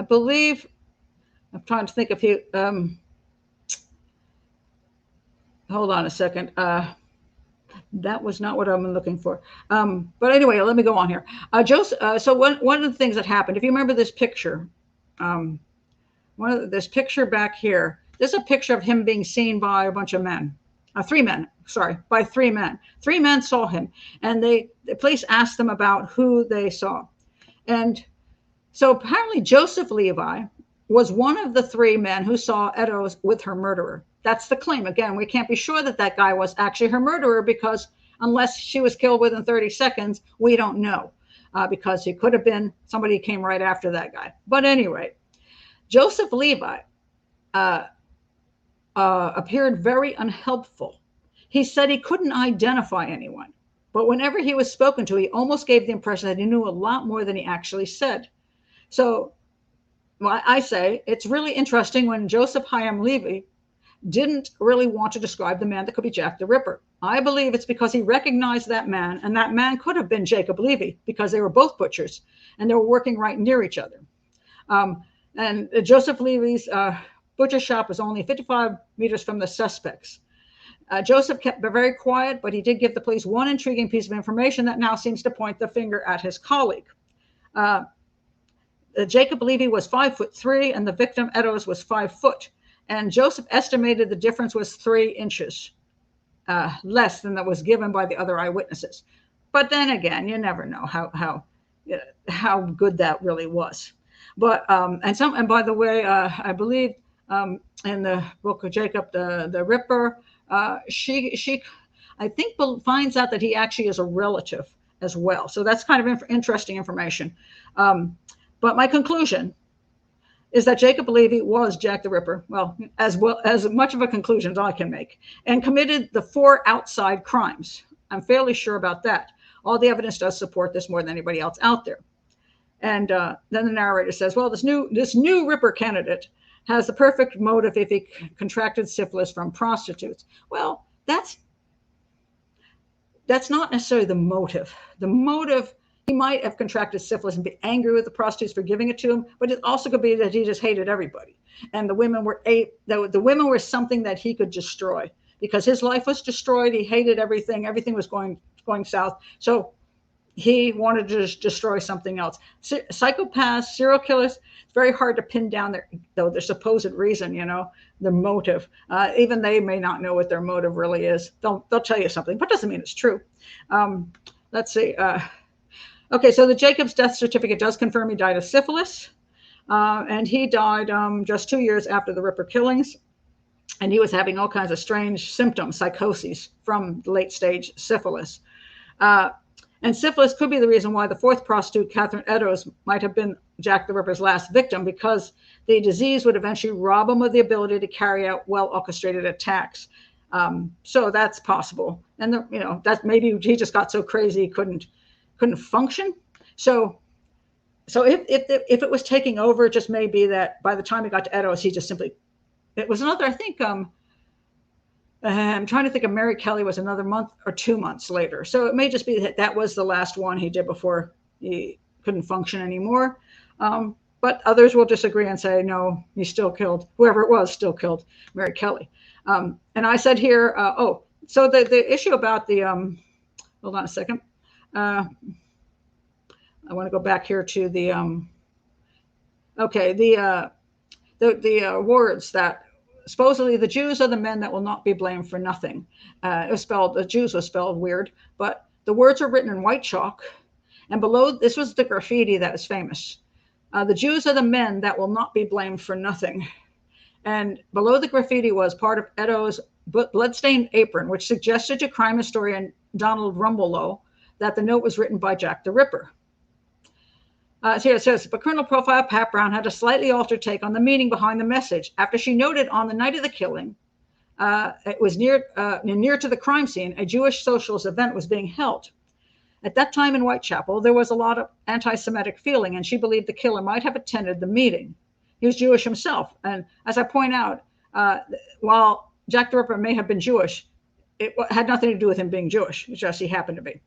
believe, I'm trying to think if he, hold on a second. That was not what I'm looking for. But anyway, let me go on here. So one of the things that happened, if you remember this picture, this picture back here, there's a picture of him being seen by a bunch of men. Three men. 3 men saw him, and the police asked them about who they saw. And so apparently Joseph Levi was one of the 3 men who saw Eddowes with her murderer. That's the claim. Again, we can't be sure that guy was actually her murderer, because unless she was killed within 30 seconds, we don't know, because he could have been somebody who came right after that guy. But anyway, Joseph Levi appeared very unhelpful. He said he couldn't identify anyone, but whenever he was spoken to, he almost gave the impression that he knew a lot more than he actually said. So I say it's really interesting when Joseph Chaim Levy didn't really want to describe the man that could be Jack the Ripper. I believe it's because he recognized that man, and that man could have been Jacob Levy, because they were both butchers and they were working right near each other. And Joseph Levy's butcher shop was only 55 meters from the suspects. Joseph kept very quiet, but he did give the police one intriguing piece of information that now seems to point the finger at his colleague. Jacob Levy was 5'3", and the victim Eddowes was 5 foot. And Joseph estimated the difference was 3 inches less than that was given by the other eyewitnesses. But then again, you never know how good that really was. But and by the way, I believe in the book of Jacob the Ripper, she I think finds out that he actually is a relative as well. So that's kind of interesting information. But my conclusion is that Jacob Levy was Jack the Ripper, well as much of a conclusion as I can make, and committed the 4 outside crimes. I'm fairly sure about that. All the evidence does support this more than anybody else out there. And then the narrator says, well, this new Ripper candidate has the perfect motive if he contracted syphilis from prostitutes. Well, that's not necessarily the motive. The motive He might have contracted syphilis and be angry with the prostitutes for giving it to him, but it also could be that he just hated everybody. And the women were something that he could destroy because his life was destroyed. He hated everything. Everything was going south. So he wanted to just destroy something else. Psychopaths, serial killers, it's very hard to pin down their supposed reason, their motive. Even they may not know what their motive really is. They'll tell you something, but doesn't mean it's true. Let's see. Okay, so the Jacob's death certificate does confirm he died of syphilis. And he died just 2 years after the Ripper killings. And he was having all kinds of strange symptoms, psychoses from late stage syphilis. And syphilis could be the reason why the fourth prostitute, Catherine Eddowes, might have been Jack the Ripper's last victim, because the disease would eventually rob him of the ability to carry out well-orchestrated attacks. So that's possible. And that maybe he just got so crazy he couldn't function. So if it was taking over, it just may be that by the time he got to Eddowes, he just simply, it was another, I think, I'm trying to think of Mary Kelly was another month or 2 months later. So it may just be that was the last one he did before he couldn't function anymore. But others will disagree and say, no, he still killed, whoever it was still killed Mary Kelly. And I said here, so the issue about the, hold on a second. I want to go back here to the, the words that, supposedly the Jews are the men that will not be blamed for nothing. It was spelled, the Jews was spelled weird, but the words are written in white chalk. And below, this was the graffiti that is famous. The Jews are the men that will not be blamed for nothing. And below the graffiti was part of Eddowes' bloodstained apron, which suggested to crime historian Donald Rumbelow that the note was written by Jack the Ripper. So here it says, but criminal profile Pat Brown had a slightly altered take on the meaning behind the message after she noted on the night of the killing, it was near to the crime scene, a Jewish socialist event was being held. At that time in Whitechapel, there was a lot of anti-Semitic feeling, and she believed the killer might have attended the meeting. He was Jewish himself. And as I point out, while Jack the Ripper may have been Jewish, it had nothing to do with him being Jewish. It's just he happened to be,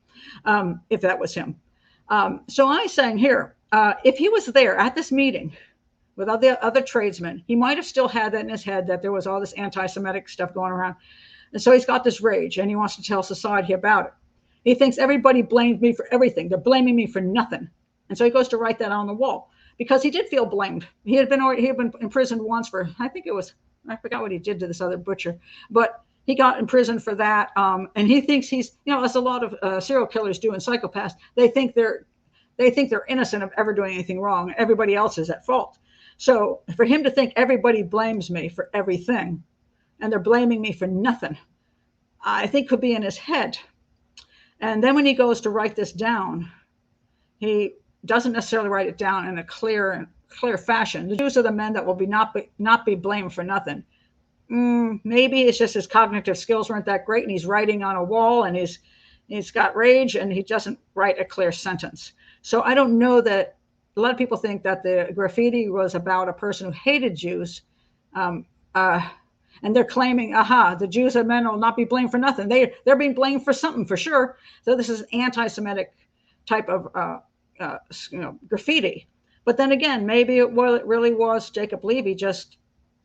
if that was him. So I'm saying here, if he was there at this meeting with other tradesmen, he might have still had that in his head that there was all this anti-Semitic stuff going around. And so he's got this rage and he wants to tell society about it. He thinks everybody blamed me for everything. They're blaming me for nothing. And so he goes to write that on the wall because he did feel blamed. He had been imprisoned once for, I forgot what he did to this other butcher, but he got imprisoned for that. And he thinks he's, as a lot of serial killers do and psychopaths, they think they're innocent of ever doing anything wrong. Everybody else is at fault. So for him to think everybody blames me for everything and they're blaming me for nothing, I think could be in his head. And then when he goes to write this down, he doesn't necessarily write it down in a clear fashion. The Jews are the men that will not be blamed for nothing. Maybe it's just his cognitive skills weren't that great and he's writing on a wall and he's got rage and he doesn't write a clear sentence. So I don't know that a lot of people think that the graffiti was about a person who hated Jews. And they're claiming, the Jews and men will not be blamed for nothing. They're being blamed for something for sure. So this is anti-Semitic type of graffiti. But then again, maybe it really was Jacob Levy just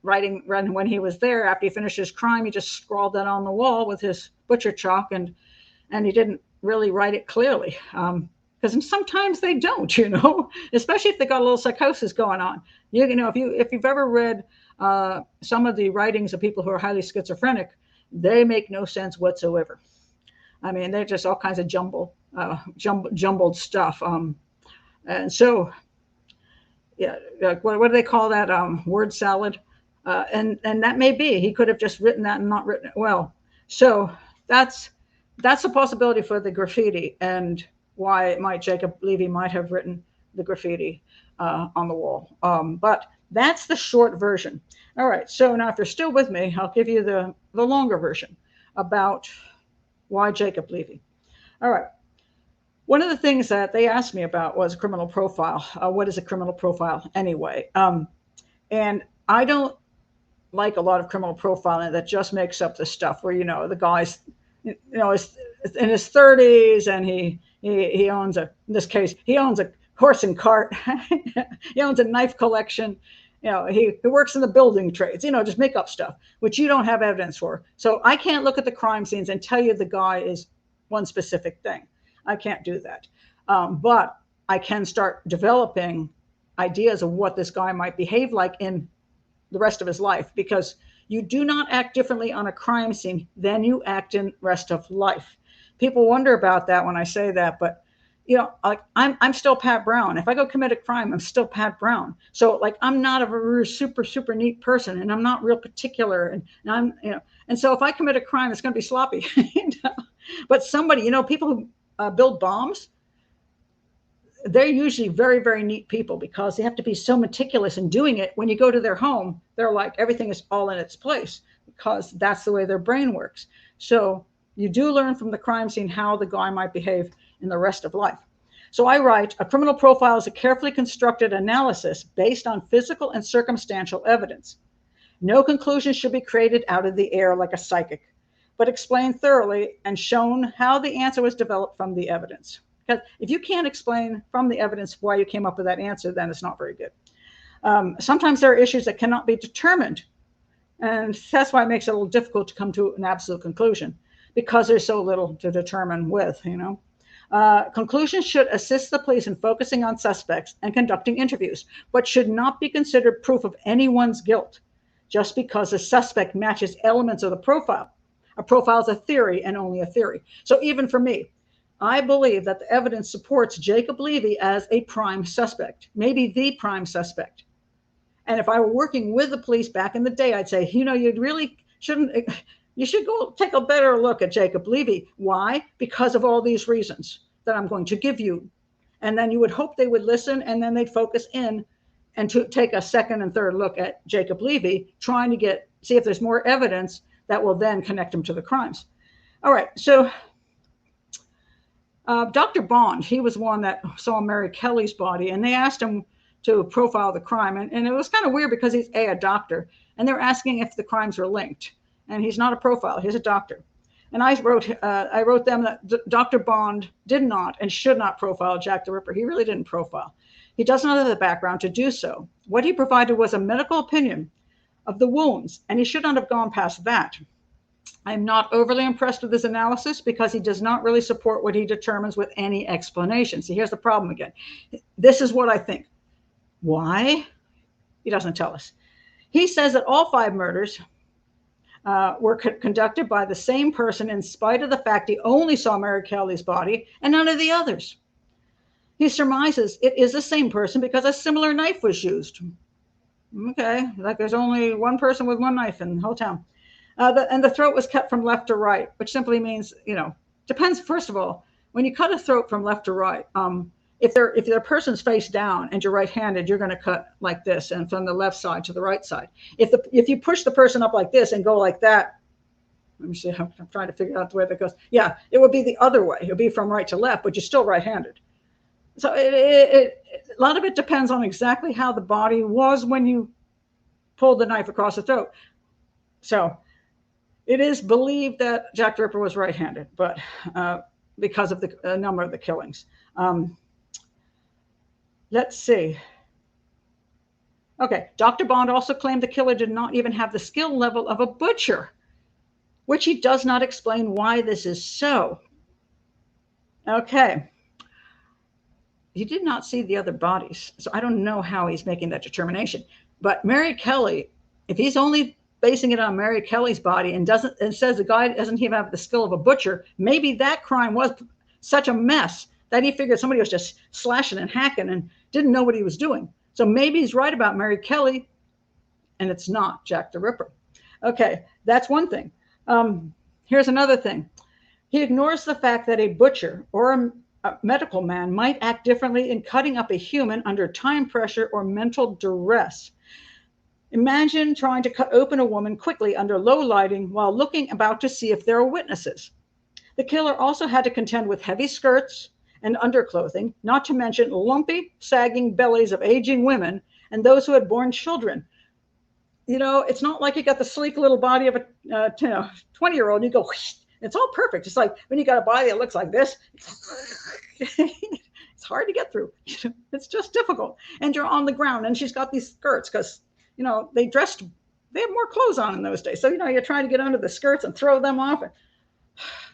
writing when he was there after he finished his crime. He just scrawled that on the wall with his butcher chalk and he didn't really write it clearly. Because sometimes they don't, especially if they got a little psychosis going on. If you've ever read some of the writings of people who are highly schizophrenic, they make no sense whatsoever. I mean, they're just all kinds of jumbled stuff. And so, yeah, what do they call that? Word salad. And that may be, he could have just written that and not written it well. So that's a possibility for the graffiti and why Jacob Levy might have written the graffiti on the wall. But that's the short version. All right, so now if you're still with me, I'll give you the longer version about why Jacob Levy. All right, one of the things that they asked me about was a criminal profile. What is a criminal profile anyway? And I don't like a lot of criminal profiling that just makes up the stuff where, the guys, in his 30s, and he owns a, in this case, he owns a horse and cart. He owns a knife collection. You know, he works in the building trades, you know, just make up stuff, which you don't have evidence for. So I can't look at the crime scenes and tell you the guy is one specific thing. I can't do that. But I can start developing ideas of what this guy might behave like in the rest of his life, because you do not act differently on a crime scene than you act in rest of life. People wonder about that when I say that, but you know, like I'm still Pat Brown. If I go commit a crime, I'm still Pat Brown. So like I'm not a super neat person, and I'm not real particular, and I'm, you know, and so if I commit a crime, it's going to be sloppy. You know? But somebody, you know, people who build bombs, they're usually very neat people, because they have to be so meticulous in doing it. When you go to their home, they're like, everything is all in its place, because that's the way their brain works. So you do learn from the crime scene how the guy might behave in the rest of life. So I write, a criminal profile is a carefully constructed analysis based on physical and circumstantial evidence. No conclusion should be created out of the air like a psychic, but explained thoroughly and shown how the answer was developed from the evidence. Because if you can't explain from the evidence why you came up with that answer, then it's not very good. Sometimes there are issues that cannot be determined, and that's why it makes it a little difficult to come to an absolute conclusion, because there's so little to determine with, you know. Conclusions should assist the police in focusing on suspects and conducting interviews, but should not be considered proof of anyone's guilt just because a suspect matches elements of the profile. A profile is a theory, and only a theory. So even for me, I believe that the evidence supports Jacob Levy as a prime suspect, maybe the prime suspect. And if I were working with the police back in the day, I'd say, you know, you really shouldn't, you should go take a better look at Jacob Levy. Why? Because of all these reasons that I'm going to give you. And then you would hope they would listen, and then they'd focus in and to take a second and third look at Jacob Levy, trying to see if there's more evidence that will then connect him to the crimes. All right, so Dr. Bond, he was one that saw Mary Kelly's body, and they asked him to profile the crime. And it was kind of weird, because he's a doctor, and they're asking if the crimes are linked. And he's not a profiler, he's a doctor. And I wrote them that Dr. Bond did not and should not profile Jack the Ripper. He really didn't profile. He does not have the background to do so. What he provided was a medical opinion of the wounds, and he should not have gone past that. I'm not overly impressed with his analysis, because he does not really support what he determines with any explanation. See, here's the problem again. This is what I think. Why? He doesn't tell us. He says that all 5 murders were conducted by the same person, in spite of the fact he only saw Mary Kelly's body and none of the others. He surmises it is the same person because a similar knife was used. Okay, like there's only one person with one knife in the whole town. And the throat was cut from left to right, which simply means, you know, depends. First of all, when you cut a throat from left to right, if the person's face down and you're right-handed, you're going to cut like this, and from the left side to the right side. If you push the person up like this and go like that, let me see. I'm trying to figure out the way that goes. Yeah, it would be the other way. It would be from right to left, but you're still right-handed. So a lot of it depends on exactly how the body was when you pulled the knife across the throat. So it is believed that Jack the Ripper was right-handed, but because of the number of the killings. Let's see. Okay, Dr. Bond also claimed the killer did not even have the skill level of a butcher, which he does not explain why this is so. Okay. He did not see the other bodies, so I don't know how he's making that determination. But Mary Kelly, if he's only basing it on Mary Kelly's body and says the guy doesn't even have the skill of a butcher, maybe that crime was such a mess that he figured somebody was just slashing and hacking and didn't know what he was doing. So maybe he's right about Mary Kelly, and it's not Jack the Ripper. Okay, that's one thing. Here's another thing. He ignores the fact that a butcher or a medical man might act differently in cutting up a human under time pressure or mental duress. Imagine trying to cut open a woman quickly under low lighting while looking about to see if there are witnesses. The killer also had to contend with heavy skirts and underclothing, not to mention lumpy, sagging bellies of aging women and those who had born children. You know, it's not like you got the sleek little body of a 20-year-old and you go, whoosh, It's all perfect. It's like when you got a body that looks like this, it's hard to get through. It's just difficult. And you're on the ground, and she's got these skirts because, they had more clothes on in those days. So, you're trying to get under the skirts and throw them off.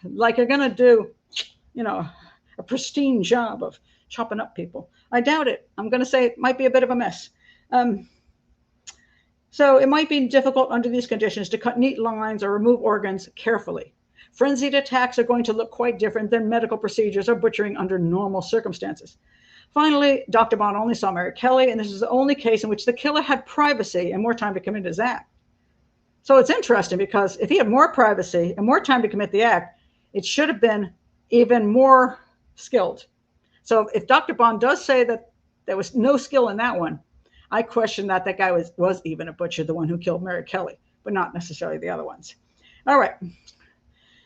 Like you're going to do, a pristine job of chopping up people. I doubt it. I'm going to say it might be a bit of a mess. So it might be difficult under these conditions to cut neat lines or remove organs carefully. Frenzied attacks are going to look quite different than medical procedures or butchering under normal circumstances. Finally, Dr. Bond only saw Mary Kelly, and this is the only case in which the killer had privacy and more time to commit his act. So it's interesting because if he had more privacy and more time to commit the act, it should have been even more skilled. So if Dr. Bond does say that there was no skill in that one, I question that guy was even a butcher, the one who killed Mary Kelly, but not necessarily the other ones. All right.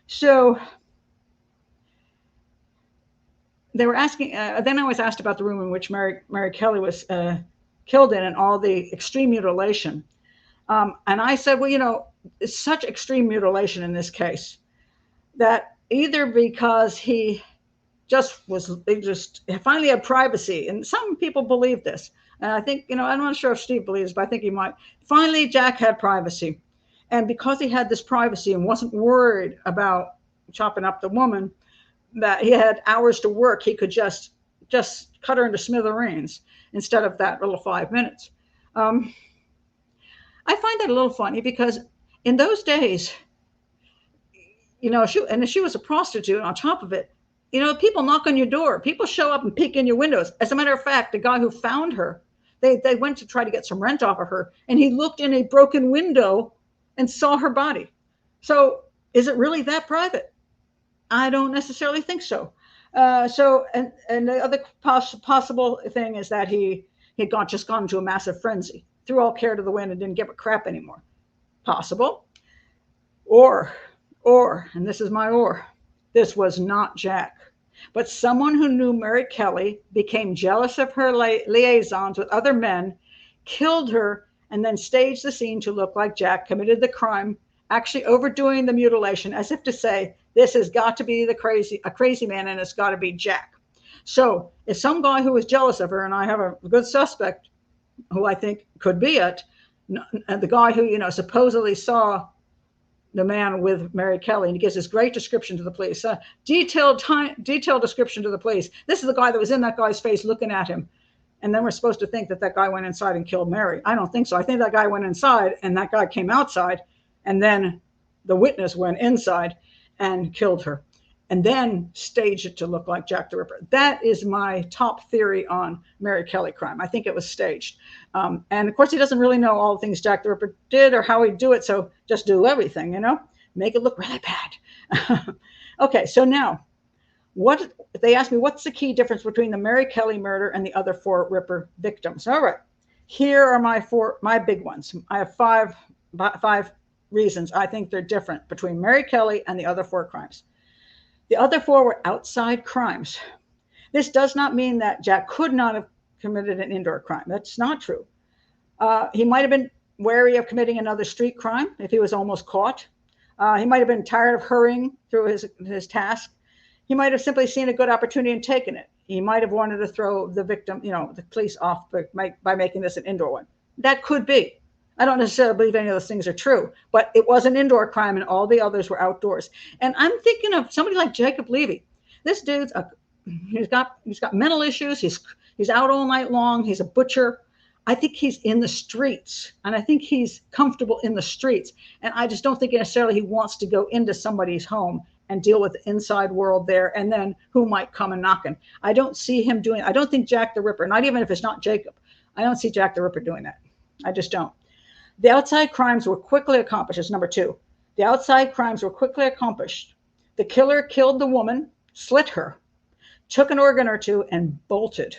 So they were asking, then I was asked about the room in which Mary Kelly was killed in and all the extreme mutilation. And I said, well, it's such extreme mutilation in this case that either because he finally had privacy, and some people believe this. And I think, I'm not sure if Steve believes, but I think he might. Finally, Jack had privacy. And because he had this privacy and wasn't worried about chopping up the woman, that he had hours to work, he could just cut her into smithereens instead of that little 5 minutes. I find that a little funny because in those days, if she was a prostitute on top of it, people knock on your door, people show up and peek in your windows. As a matter of fact, the guy who found her, they went to try to get some rent off of her, and he looked in a broken window and saw her body. So is it really that private? I don't necessarily think so. And the other possible thing is that he had just gone into a massive frenzy, threw all care to the wind and didn't give a crap anymore. Possible. Or, and this is my or, this was not Jack, but someone who knew Mary Kelly, became jealous of her liaisons with other men, killed her, and then staged the scene to look like Jack committed the crime, actually overdoing the mutilation as if to say, this has got to be a crazy man, and it's got to be Jack. So if some guy who was jealous of her, and I have a good suspect who I think could be it, the guy who, supposedly saw the man with Mary Kelly, and he gives this great description to the police, detailed description to the police. This is the guy that was in that guy's face looking at him. And then we're supposed to think that guy went inside and killed Mary. I don't think so. I think that guy went inside and that guy came outside, and then the witness went inside and killed her and then staged it to look like Jack the Ripper. That is my top theory on Mary Kelly crime. I think it was staged. And of course, he doesn't really know all the things Jack the Ripper did or how he'd do it. So just do everything, make it look really bad. Okay, so now they asked me, what's the key difference between the Mary Kelly murder and the other 4 Ripper victims? All right, here are my big ones. I have five reasons I think they're different between Mary Kelly and the other 4 crimes. The other 4 were outside crimes. This does not mean that Jack could not have committed an indoor crime. That's not true. He might have been wary of committing another street crime if he was almost caught. He might have been tired of hurrying through his task. He might have simply seen a good opportunity and taken it. He might have wanted to throw the victim, the police off by making this an indoor one. That could be. I don't necessarily believe any of those things are true, but it was an indoor crime and all the others were outdoors. And I'm thinking of somebody like Jacob Levy. This dude's he's got mental issues. He's out all night long. He's a butcher. I think he's in the streets, and I think he's comfortable in the streets. And I just don't think necessarily he wants to go into somebody's home and deal with the inside world there, and then who might come and knocking. I don't see him doing. I don't think Jack the Ripper, not even if it's not Jacob, I don't see Jack the Ripper doing that. I just don't. The outside crimes were quickly accomplished. That's number 2. The outside crimes were quickly accomplished. The killer killed the woman, slit her, took an organ or 2, and bolted.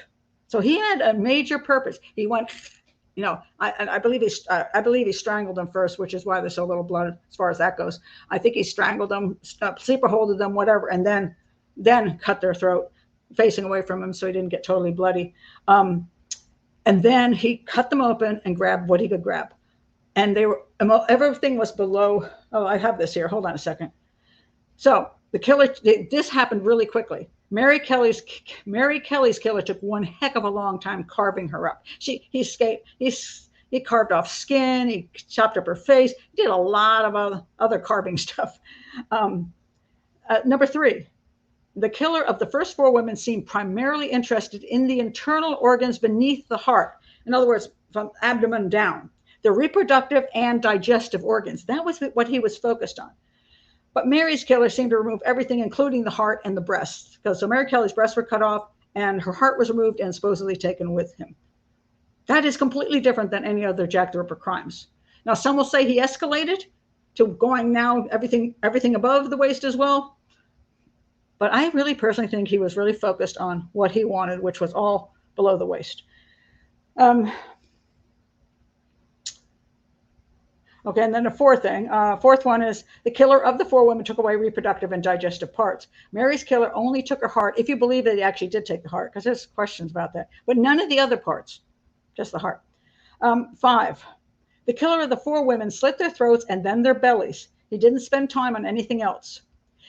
So he had a major purpose. He went, I believe he strangled them first, which is why there's so little blood as far as that goes. I think he strangled them, sleeper holded them, whatever, and then cut their throat, facing away from him so he didn't get totally bloody. And then he cut them open and grabbed what he could grab. And everything was below. Oh, I have this here. Hold on a second. So the killer, this happened really quickly. Mary Kelly's killer took one heck of a long time carving her up. He carved off skin, he chopped up her face, he did a lot of other carving stuff. Number 3, the killer of the first 4 women seemed primarily interested in the internal organs beneath the heart. In other words, from abdomen down, the reproductive and digestive organs. That was what he was focused on. But Mary's killer seemed to remove everything, including the heart and the breasts. So Mary Kelly's breasts were cut off and her heart was removed and supposedly taken with him. That is completely different than any other Jack the Ripper crimes. Now, some will say he escalated to going now everything above the waist as well. But I really personally think he was really focused on what he wanted, which was all below the waist. Okay, and then the fourth one is the killer of the 4 women took away reproductive and digestive parts. Mary's killer only took her heart, if you believe that he actually did take the heart, because there's questions about that, but none of the other parts, just the heart. 5, the killer of the 4 women slit their throats and then their bellies. He didn't spend time on anything else.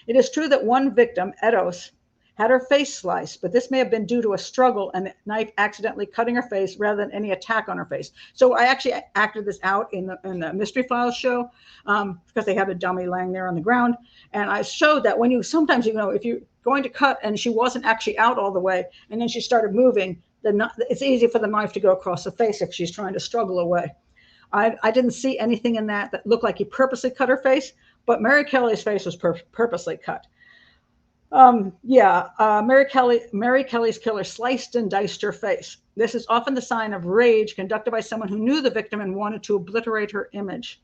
It is true that one victim, Edos, had her face sliced, but this may have been due to a struggle and the knife accidentally cutting her face rather than any attack on her face. So I actually acted this out in the Mystery Files show because they had a dummy laying there on the ground. And I showed that when sometimes, if you're going to cut and she wasn't actually out all the way and then she started moving, it's easy for the knife to go across the face if she's trying to struggle away. I didn't see anything in that looked like he purposely cut her face, but Mary Kelly's face was purposely cut. Mary Kelly's killer sliced and diced her face. This is often the sign of rage conducted by someone who knew the victim and wanted to obliterate her image.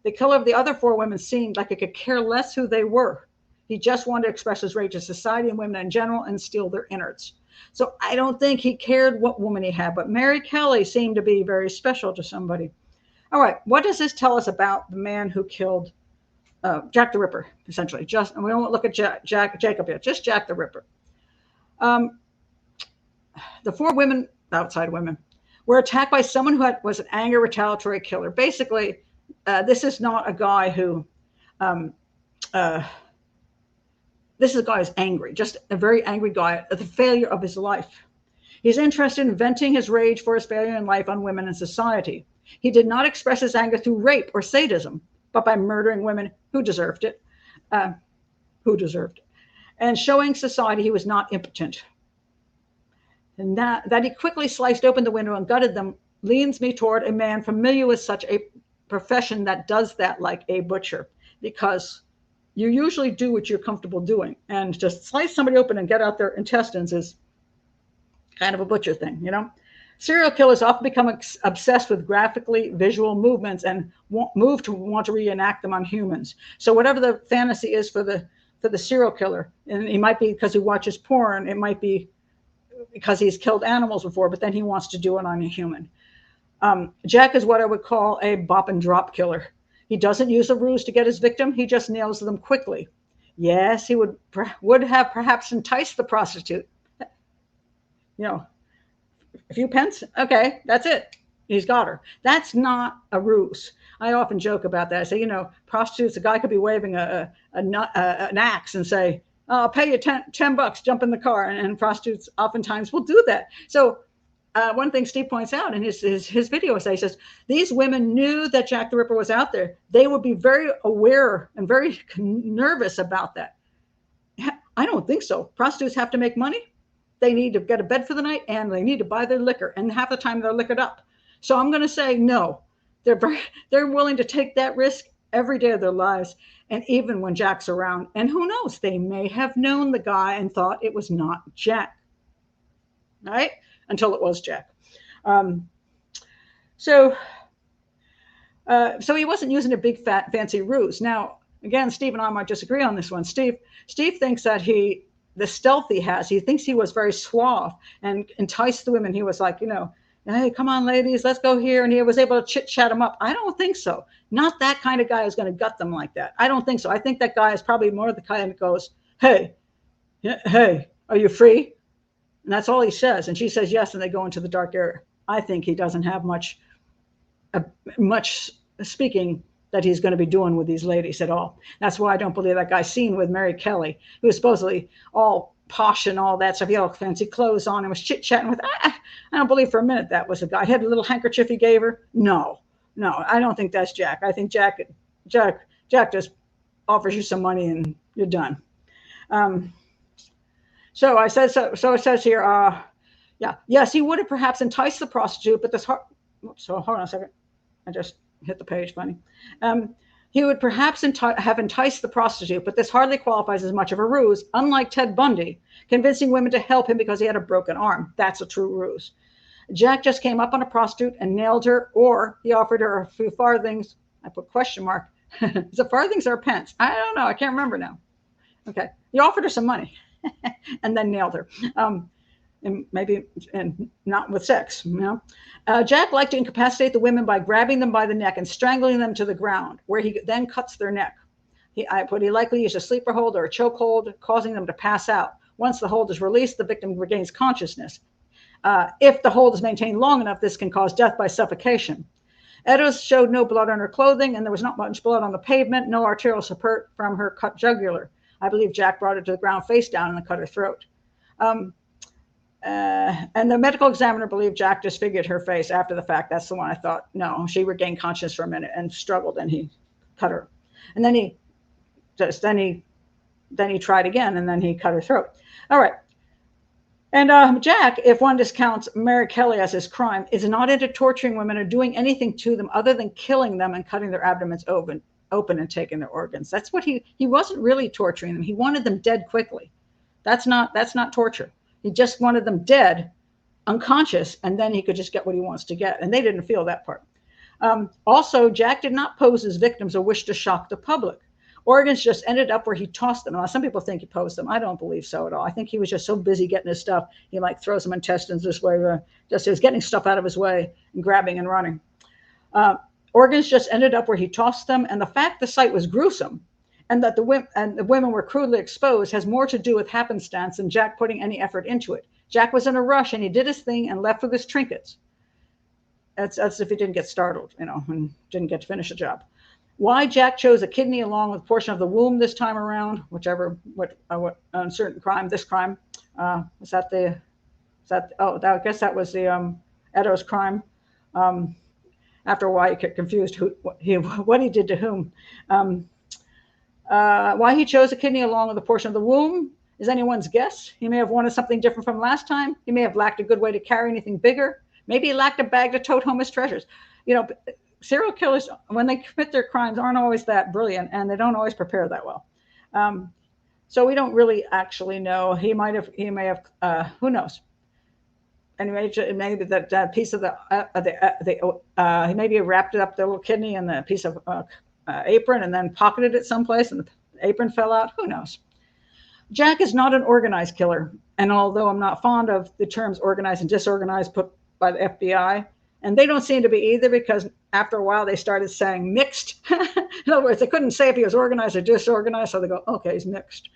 The killer of the other 4 women seemed like he could care less who they were. He just wanted to express his rage at society and women in general and steal their innards. So I don't think he cared what woman he had, but Mary Kelly seemed to be very special to somebody. All right, what does this tell us about the man who killed Jack the Ripper, essentially? And we don't look at Jacob yet, just Jack the Ripper. The 4 women, outside women, were attacked by someone who was an anger retaliatory killer. Basically, this is not a guy who, this is a guy who's angry, just a very angry guy at the failure of his life. He's interested in venting his rage for his failure in life on women and society. He did not express his anger through rape or sadism, but by murdering women who deserved it, and showing society he was not impotent. And that he quickly sliced open the window and gutted them leans me toward a man familiar with such a profession that does that, like a butcher, because you usually do what you're comfortable doing, and just slice somebody open and get out their intestines is kind of a butcher thing, Serial killers often become obsessed with graphically visual movements and want to reenact them on humans. So whatever the fantasy is for the serial killer, and it might be because he watches porn, it might be because he's killed animals before, but then he wants to do it on a human. Jack is what I would call a bop and drop killer. He doesn't use a ruse to get his victim. He just nails them quickly. Yes, he would have perhaps enticed the prostitute. A few pence? Okay, that's it. He's got her. That's not a ruse. I often joke about that. I say, prostitutes, a guy could be waving an axe and say, I'll pay you $10, jump in the car. And prostitutes oftentimes will do that. So one thing Steve points out in his video essay, he says, these women knew that Jack the Ripper was out there. They would be very aware and very nervous about that. I don't think so. Prostitutes have to make money. They need to get a bed for the night and they need to buy their liquor. And half the time they're liquored up. So I'm going to say no. They're willing to take that risk every day of their lives. And even when Jack's around, and who knows, they may have known the guy and thought it was not Jack. Right? Until it was Jack. So he wasn't using a big fancy ruse. Now, again, Steve and I might disagree on this one. Steve thinks that the stealth he has, he thinks he was very suave and enticed the women. He was like, hey, come on, ladies, let's go here. And he was able to chit-chat them up. I don't think so. Not that kind of guy is going to gut them like that. I don't think so. I think that guy is probably more the kind that goes, hey, are you free? And that's all he says. And she says yes, and they go into the dark area. I think he doesn't have much speaking that he's going to be doing with these ladies at all. That's why I don't believe that guy seen with Mary Kelly, who was supposedly all posh and all that stuff. He had all fancy clothes on and was chit-chatting with, I don't believe for a minute that was a guy. He had a little handkerchief he gave her. No, I don't think that's Jack. I think Jack just offers you some money and you're done. So it says here, yes, he would have perhaps enticed the prostitute, but this so hold on a second. I just hit the page, funny. He would perhaps have enticed the prostitute, but this hardly qualifies as much of a ruse, unlike Ted Bundy, convincing women to help him because he had a broken arm. That's a true ruse. Jack just came up on a prostitute and nailed her, or he offered her a few farthings. I put question mark. Is it farthings or pence? I don't know. I can't remember now. Okay. He offered her some money and then nailed her. And maybe not with sex, you know. Jack liked to incapacitate the women by grabbing them by the neck and strangling them to the ground, where he then cuts their neck. He likely used a sleeper hold or a choke hold, causing them to pass out. Once the hold is released, the victim regains consciousness. If the hold is maintained long enough, this can cause death by suffocation. Eddowes showed no blood on her clothing, and there was not much blood on the pavement, no arterial support from her cut jugular. I believe Jack brought her to the ground face down and then cut her throat. And the medical examiner believed Jack disfigured her face after the fact. That's the one I thought, no, she regained consciousness for a minute and struggled, and he cut her. And then he tried again, and then he cut her throat. All right. And Jack, if one discounts Mary Kelly as his crime, is not into torturing women or doing anything to them other than killing them and cutting their abdomens open and taking their organs. That's what he wasn't really torturing them. He wanted them dead quickly. That's not torture. He just wanted them dead, unconscious, and then he could just get what he wants to get. And they didn't feel that part. Also, Jack did not pose his victims or wish to shock the public. Organs just ended up where he tossed them. Now, some people think he posed them. I don't believe so at all. I think he was just so busy getting his stuff. He like throws some intestines this way. He was getting stuff out of his way and grabbing and running. Organs just ended up where he tossed them. And the fact the sight was gruesome and that the women were crudely exposed has more to do with happenstance than Jack putting any effort into it. Jack was in a rush and he did his thing and left with his trinkets. That's as if he didn't get startled, and didn't get to finish the job. Why Jack chose a kidney along with a portion of the womb this time around, what uncertain crime, this crime, I guess that was the Eddowes crime. After a while, you get confused what he did to whom. Why he chose a kidney along with a portion of the womb is anyone's guess. He may have wanted something different from last time. He may have lacked a good way to carry anything bigger. Maybe he lacked a bag to tote home his treasures. Serial killers, when they commit their crimes, aren't always that brilliant, and they don't always prepare that well. So we don't really actually know. He may have, who knows? Anyway, maybe that piece of he maybe wrapped it up, the little kidney in the piece of apron, and then pocketed it someplace, and the apron fell out. Who knows? Jack is not an organized killer, and although I'm not fond of the terms organized and disorganized put by the FBI, and they don't seem to be either, because after a while they started saying mixed. In other words, they couldn't say if he was organized or disorganized, so they go, okay, he's mixed.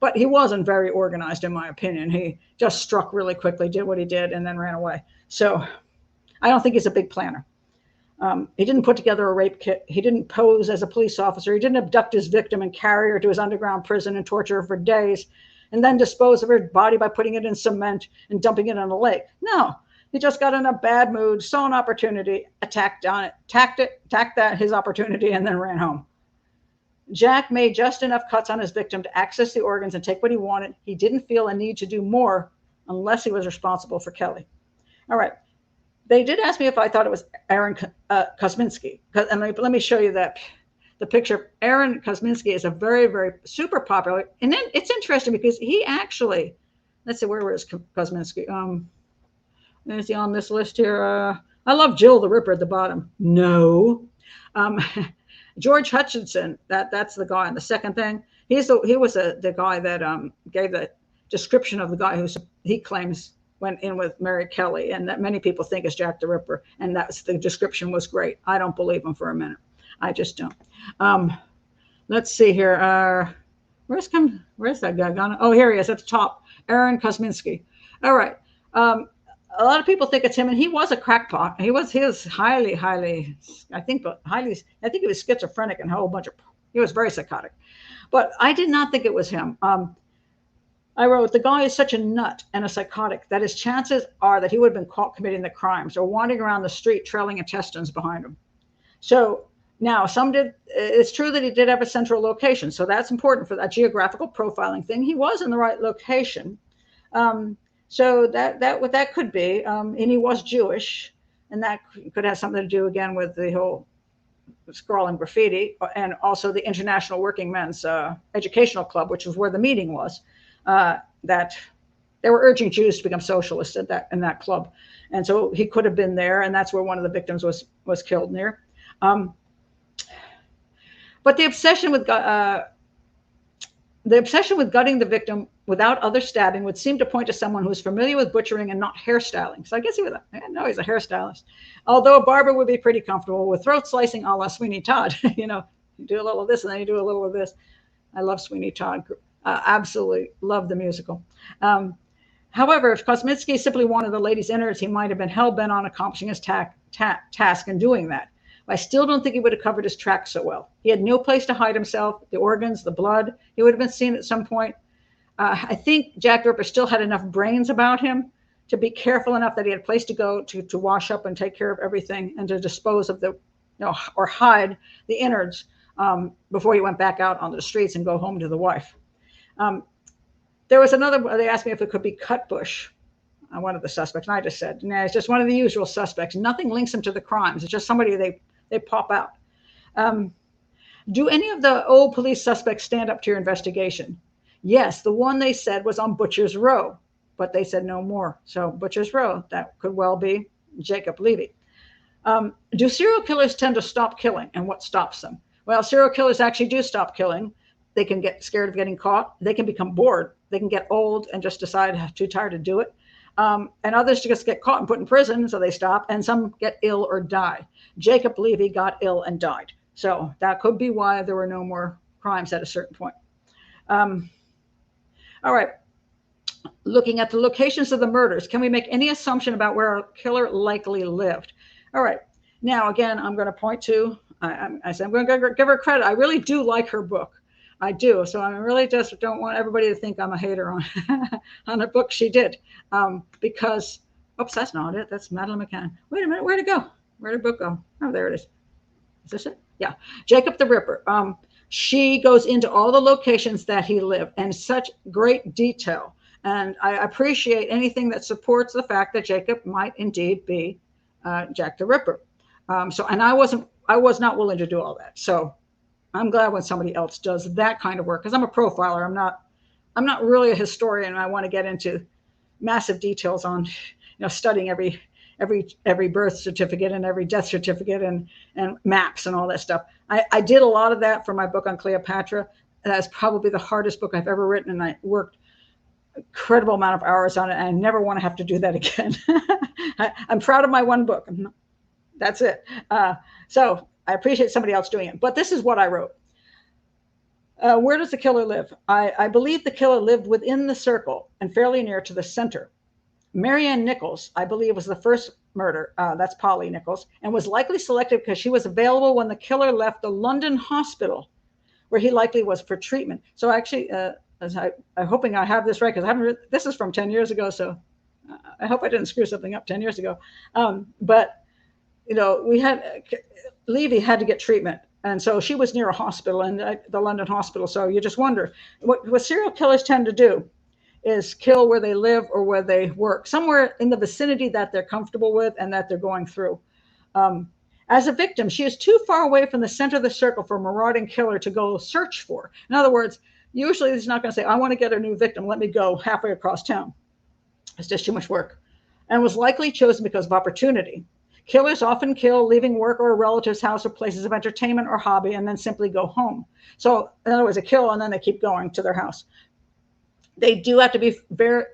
But he wasn't very organized, in my opinion. He just struck really quickly, did what he did, and then ran away. So I don't think he's a big planner. He didn't put together a rape kit. He didn't pose as a police officer. He didn't abduct his victim and carry her to his underground prison and torture her for days, and then dispose of her body by putting it in cement and dumping it in a lake. No. He just got in a bad mood, saw an opportunity, attacked his opportunity, and then ran home. Jack made just enough cuts on his victim to access the organs and take what he wanted. He didn't feel a need to do more unless he was responsible for Kelly. All right. They did ask me if I thought it was Aaron Kosminsky. And let me show you the picture. Aaron Kosminsky is a very, very super popular. And then it's interesting because he actually, let's see, where is Kosminsky? Is he on this list here? I love Jill the Ripper at the bottom. No. George Hutchinson, that's the guy on the second thing. He was the guy that gave the description of the guy who he claims went in with Mary Kelly, and that many people think is Jack the Ripper. And the description was great. I don't believe him for a minute. I just don't. Let's see here. Where's that guy gone? Oh, here he is at the top. Aaron Kosminsky. All right. a lot of people think it's him, and he was a crackpot. He was highly, I think he was schizophrenic and a whole bunch of, he was very psychotic. But I did not think it was him. I wrote, the guy is such a nut and a psychotic that his chances are that he would have been caught committing the crimes or wandering around the street trailing intestines behind him. So now it's true that he did have a central location. So that's important for that geographical profiling thing. He was in the right location. So that could be, and he was Jewish, and that could have something to do again with the whole scrawling graffiti, and also the International Working Men's Educational Club, which was where the meeting was. That they were urging Jews to become socialists in that club, and so he could have been there, and that's where one of the victims was killed near. But the obsession with gutting the victim without other stabbing would seem to point to someone who is familiar with butchering and not hairstyling. So I guess he's a hairstylist. Although a barber would be pretty comfortable with throat slicing a la Sweeney Todd. You do a little of this and then you do a little of this. I love Sweeney Todd. Absolutely love the musical. However, if Kosminsky simply wanted the lady's innards, he might have been hell-bent on accomplishing his task and doing that. I still don't think he would have covered his tracks so well. He had no place to hide himself, the organs, the blood. He would have been seen at some point. I think Jack the Ripper still had enough brains about him to be careful enough that he had a place to go to wash up and take care of everything and to dispose of or hide the innards before he went back out onto the streets and go home to the wife. There was they asked me if it could be Cutbush, one of the suspects, and I just said, nah, it's just one of the usual suspects. Nothing links him to the crimes. It's just somebody they pop out. Do any of the old police suspects stand up to your investigation? Yes, the one they said was on Butcher's Row, but they said no more. So Butcher's Row, that could well be Jacob Levy. Do serial killers tend to stop killing, and what stops them? Well, serial killers actually do stop killing. They can get scared of getting caught. They can become bored. They can get old and just decide I'm too tired to do it. And others just get caught and put in prison, so they stop, and some get ill or die. Jacob Levy got ill and died. So that could be why there were no more crimes at a certain point. All right. Looking at the locations of the murders, can we make any assumption about where our killer likely lived? All right. Now, again, I'm going to point to, I said, I'm going to give her credit. I really do like her book. I do. So I really just don't want everybody to think I'm a hater on on the book she did. Because, oops, that's not it. That's Madeline McCann. Wait a minute. Where'd it go? Where'd the book go? Oh, there it is. Is this it? Yeah. Jacob the Ripper. She goes into all the locations that he lived in such great detail. And I appreciate anything that supports the fact that Jacob might indeed be Jack the Ripper. And I was not willing to do all that. So I'm glad when somebody else does that kind of work, because I'm a profiler. I'm not really a historian. I want to get into massive details on, studying every birth certificate and every death certificate and maps and all that stuff. I did a lot of that for my book on Cleopatra. That's probably the hardest book I've ever written, and I worked an incredible amount of hours on it, and I never want to have to do that again. I'm proud of my one book. That's it. So I appreciate somebody else doing it. But this is what I wrote. Where does the killer live? I believe the killer lived within the circle and fairly near to the center. Marianne Nichols, I believe, was the first murder. That's Polly Nichols, and was likely selected because she was available when the killer left the London hospital, where he likely was for treatment. So actually, I'm hoping I have this right, because I haven't. This is from 10 years ago, so I hope I didn't screw something up 10 years ago. But Levy had to get treatment, and so she was near a hospital, and the London hospital. So you just wonder what serial killers tend to do is kill where they live or where they work, somewhere in the vicinity that they're comfortable with and that they're going through. As a victim, she is too far away from the center of the circle for a marauding killer to go search for. In other words, usually he's not going to say, I want to get a new victim. Let me go halfway across town. It's just too much work. And was likely chosen because of opportunity. Killers often kill leaving work or a relative's house or places of entertainment or hobby and then simply go home. So in other words, they kill and then they keep going to their house. They do have to be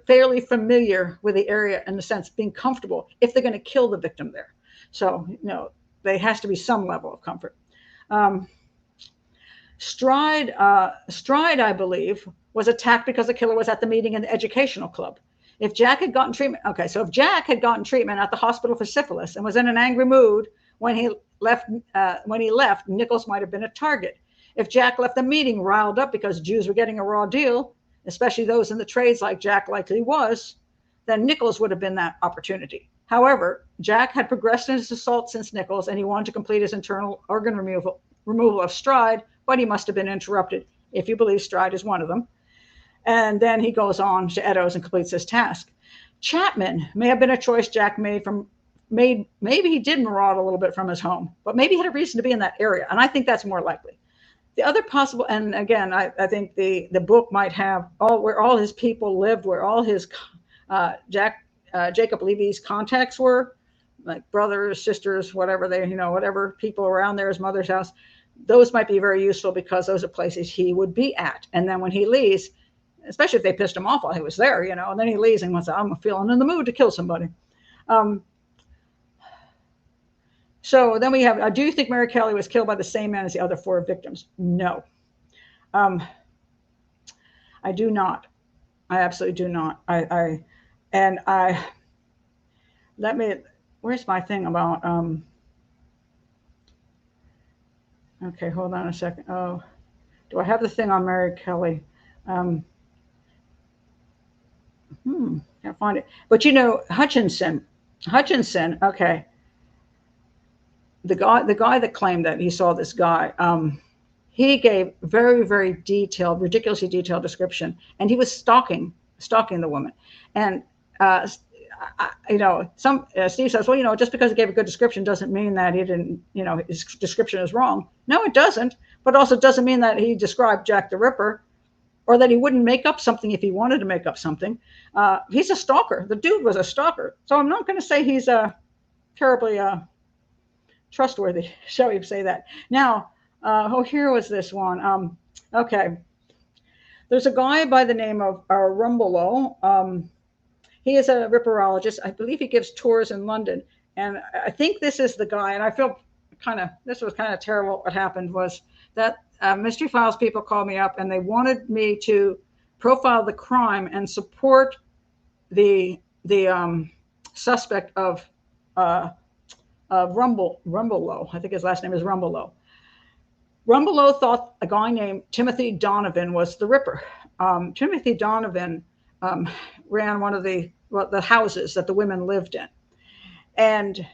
fairly familiar with the area, in the sense being comfortable if they're going to kill the victim there. So, there has to be some level of comfort. Stride, I believe, was attacked because the killer was at the meeting in the educational club. If Jack had gotten treatment, okay, so if Jack had gotten treatment at the hospital for syphilis and was in an angry mood when he left, Nichols might have been a target. If Jack left the meeting riled up because Jews were getting a raw deal, especially those in the trades like Jack likely was, then Nichols would have been that opportunity. However, Jack had progressed in his assault since Nichols, and he wanted to complete his internal organ removal of Stride, but he must have been interrupted, if you believe Stride is one of them. And then he goes on to Eddowes and completes his task. Chapman may have been a choice Jack made. Maybe he did maraud a little bit from his home, but maybe he had a reason to be in that area, and I think that's more likely. The other possible, and again, I think the book might have where all his people lived, where all his Jacob Levy's contacts were, like brothers, sisters, whatever whatever people around there, his mother's house. Those might be very useful because those are places he would be at. And then when he leaves, especially if they pissed him off while he was there, and then he leaves and wants, I'm feeling in the mood to kill somebody. So then we have, do you think Mary Kelly was killed by the same man as the other 4 victims? No. I do not. I absolutely do not. Where's my thing about, okay, hold on a second. Oh, do I have the thing on Mary Kelly? Can't find it. But Hutchinson, okay. The guy that claimed that he saw this guy, he gave very, very detailed, ridiculously detailed description, and he was stalking the woman. And Steve says, well, just because he gave a good description doesn't mean that he didn't, his description is wrong. No, it doesn't. But also doesn't mean that he described Jack the Ripper, or that he wouldn't make up something if he wanted to make up something. He's a stalker. The dude was a stalker. So I'm not going to say he's terribly trustworthy, shall we say that. Now, here was this one. Okay. There's a guy by the name of Rumbelow. He is a ripperologist. I believe he gives tours in London. And I think this is the guy, and I feel this was kind of terrible. What happened was that Mystery Files people called me up and they wanted me to profile the crime and support the suspect of Rumbelow. I think his last name is Rumbelow. Rumbelow thought a guy named Timothy Donovan was the Ripper. Timothy Donovan ran one of the houses that the women lived in. And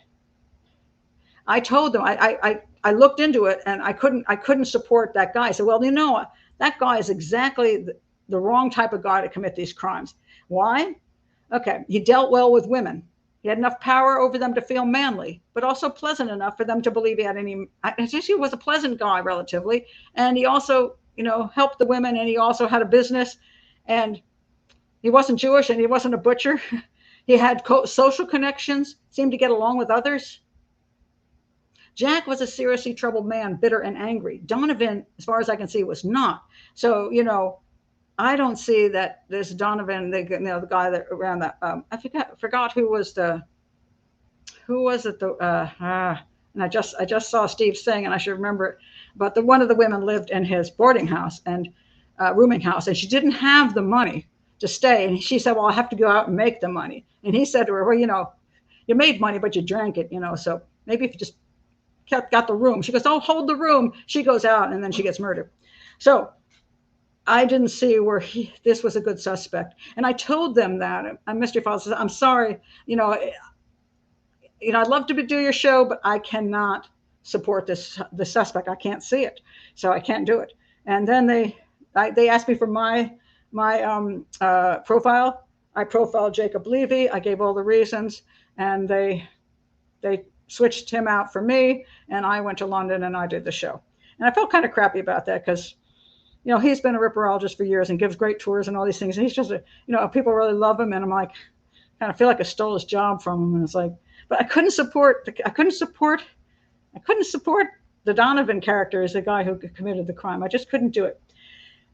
I told them, I looked into it and I couldn't support that guy. I said, well, that guy is exactly the wrong type of guy to commit these crimes. Why? Okay, he dealt well with women. He had enough power over them to feel manly, but also pleasant enough for them to believe he had any. He was a pleasant guy relatively, and he also, helped the women, and he also had a business, and he wasn't Jewish, and he wasn't a butcher. He had social connections, seemed to get along with others. Jack was a seriously troubled man, bitter and angry. Donovan, as far as I can see, was not. So, I don't see that this Donovan, the guy that around that, I forgot who was it? And I just saw Steve saying, and I should remember it, but one of the women lived in his boarding house and rooming house, and she didn't have the money to stay. And she said, well, I have to go out and make the money. And he said to her, well, you made money, but you drank it, so maybe if you just got the room. She goes, oh, hold the room. She goes out and then she gets murdered. So I didn't see where this was a good suspect. And I told them that. Mystery Files says, I'm sorry, I'd love to do your show, but I cannot support the suspect. I can't see it. So I can't do it. And then they asked me for my profile. I profiled Jacob Levy. I gave all the reasons, and they switched him out for me, and I went to London and I did the show. And I felt kind of crappy about that because, he's been a ripperologist for years and gives great tours and all these things. And he's just people really love him. And I'm like, kind of feel like I stole his job from him. And it's like, but I couldn't support the Donovan character as the guy who committed the crime. I just couldn't do it.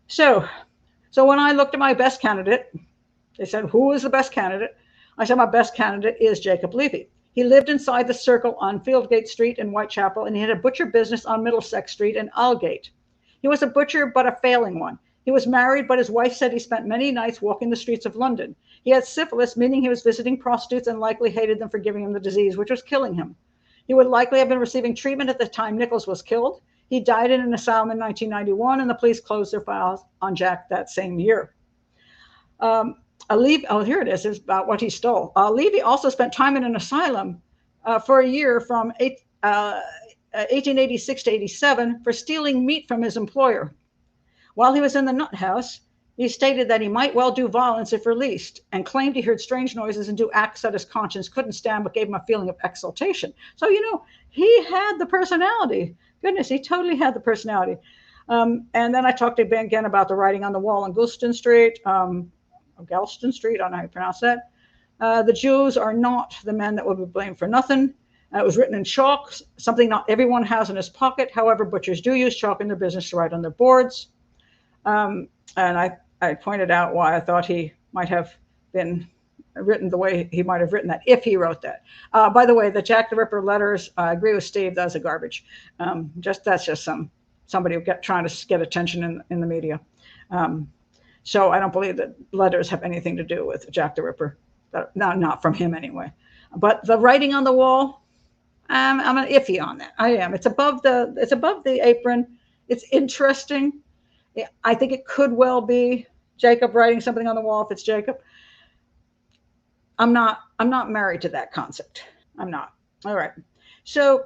So when I looked at my best candidate, they said, who is the best candidate? I said, my best candidate is Jacob Levy. He lived inside the circle on Fieldgate Street in Whitechapel, and he had a butcher business on Middlesex Street in Aldgate. He was a butcher, but a failing one. He was married, but his wife said he spent many nights walking the streets of London. He had syphilis, meaning he was visiting prostitutes and likely hated them for giving him the disease, which was killing him. He would likely have been receiving treatment at the time Nichols was killed. He died in an asylum in 1991, and the police closed their files on Jack that same year. Here it is about what he stole. Levy also spent time in an asylum for a year from 1886 to 87 for stealing meat from his employer. While he was in the nut house, he stated that he might well do violence if released, and claimed he heard strange noises and do acts that his conscience couldn't stand, but gave him a feeling of exaltation. So, he had the personality. Goodness, he totally had the personality. And then I talked to Ben again about the writing on the wall on Galston Street. I don't know how you pronounce that. The Jews are not the men that will be blamed for nothing. It was written in chalk, something not everyone has in his pocket. However, butchers do use chalk in their business to write on their boards. And I pointed out why I thought he might have been written the way he might have written that if he wrote that. By the way, the Jack the Ripper letters, I agree with Steve, that's a garbage. That's just somebody trying to get attention in the media. So I don't believe that letters have anything to do with Jack the Ripper. Not from him anyway. But the writing on the wall, I'm an iffy on that. I am. It's above the apron. It's interesting. I think it could well be Jacob writing something on the wall if it's Jacob. I'm not married to that concept. I'm not. All right. So,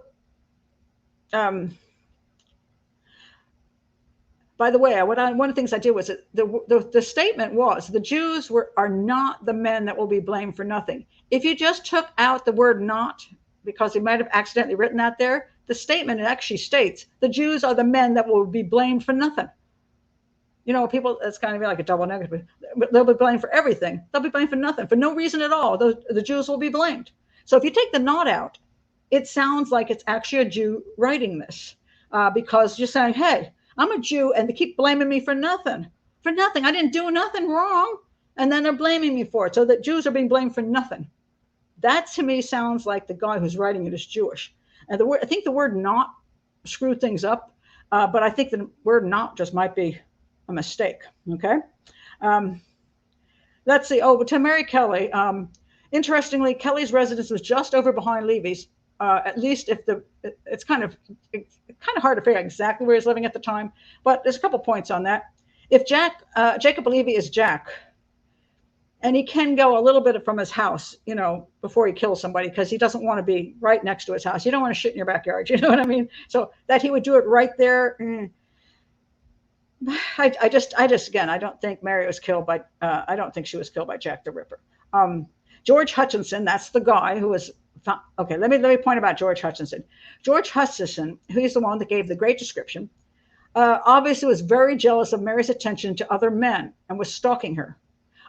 by the way, one of the things I did was the statement was the Jews are not the men that will be blamed for nothing. If you just took out the word not, because he might have accidentally written that there, the statement actually states the Jews are the men that will be blamed for nothing. People, it's kind of like a double negative. They'll be blamed for everything. They'll be blamed for nothing, for no reason at all. The Jews will be blamed. So if you take the not out, it sounds like it's actually a Jew writing this because you're saying, hey, I'm a Jew and they keep blaming me for nothing. For nothing. I didn't do nothing wrong. And then they're blaming me for it. So the Jews are being blamed for nothing. That to me sounds like the guy who's writing it is Jewish. And I think the word not screwed things up. But I think the word not just might be a mistake. Okay. Let's see. Oh, to Mary Kelly. Interestingly, Kelly's residence was just over behind Levy's. At least it's kind of hard to figure out exactly where he's living at the time, but there's a couple points on that. If Jacob Levy is Jack, and he can go a little bit from his house, before he kills somebody, because he doesn't want to be right next to his house. You don't want to shit in your backyard. You know what I mean? So that he would do it right there. I just again, I don't think Mary was killed by. I don't think she was killed by Jack the Ripper. George Hutchinson, that's the guy who was. Okay, let me point about George Hutchinson. George Hutchinson, who is the one that gave the great description, obviously was very jealous of Mary's attention to other men and was stalking her.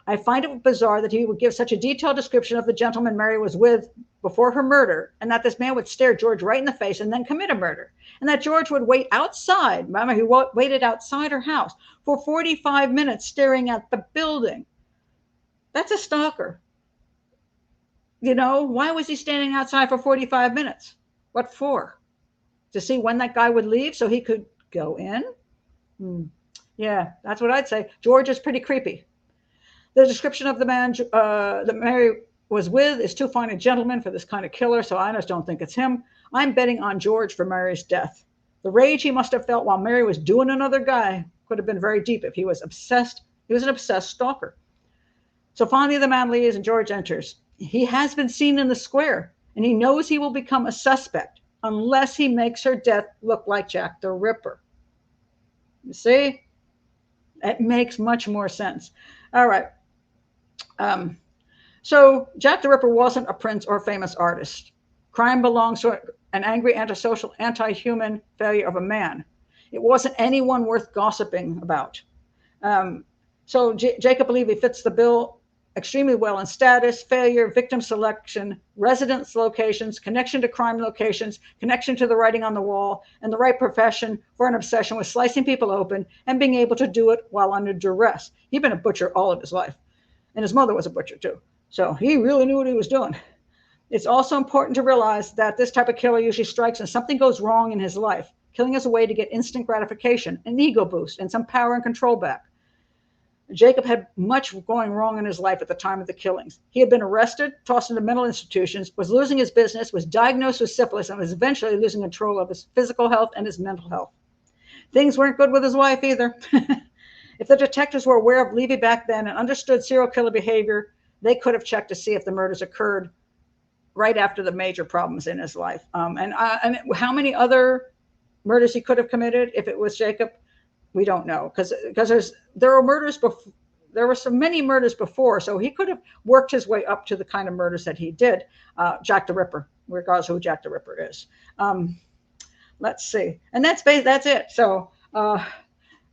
I find it bizarre that he would give such a detailed description of the gentleman Mary was with before her murder, and that this man would stare George right in the face and then commit a murder, and that George would wait outside. Remember, he waited outside her house for 45 minutes staring at the building. That's a stalker. Why was he standing outside for 45 minutes? What for? To see when that guy would leave so he could go in? Yeah, that's what I'd say. George is pretty creepy. The description of the man that Mary was with is too fine a gentleman for this kind of killer, so I just don't think it's him. I'm betting on George for Mary's death. The rage he must have felt while Mary was doing another guy could have been very deep if he was obsessed. He was an obsessed stalker. So finally the man leaves and George enters. He has been seen in the square, and he knows he will become a suspect unless he makes her death look like Jack the Ripper. You see? It makes much more sense. All right. So Jack the Ripper wasn't a prince or famous artist. Crime belongs to an angry, antisocial, anti-human failure of a man. It wasn't anyone worth gossiping about. So Jacob Levy fits the bill extremely well in status, failure, victim selection, residence locations, connection to crime locations, connection to the writing on the wall, and the right profession for an obsession with slicing people open and being able to do it while under duress. He'd been a butcher all of his life, and his mother was a butcher too. So he really knew what he was doing. It's also important to realize that this type of killer usually strikes when something goes wrong in his life. Killing is a way to get instant gratification, an ego boost, and some power and control back. Jacob had much going wrong in his life at the time of the killings. He had been arrested, tossed into mental institutions, was losing his business, was diagnosed with syphilis, and was eventually losing control of his physical health and his mental health. Things weren't good with his wife either. If the detectives were aware of Levy back then and understood serial killer behavior, they could have checked to see if the murders occurred right after the major problems in his life. And how many other murders he could have committed if it was Jacob, we don't know, because there were murders before. There were so many murders before, so he could have worked his way up to the kind of murders that he did. Jack the Ripper, regardless of who Jack the Ripper is. Let's see, and that's it. So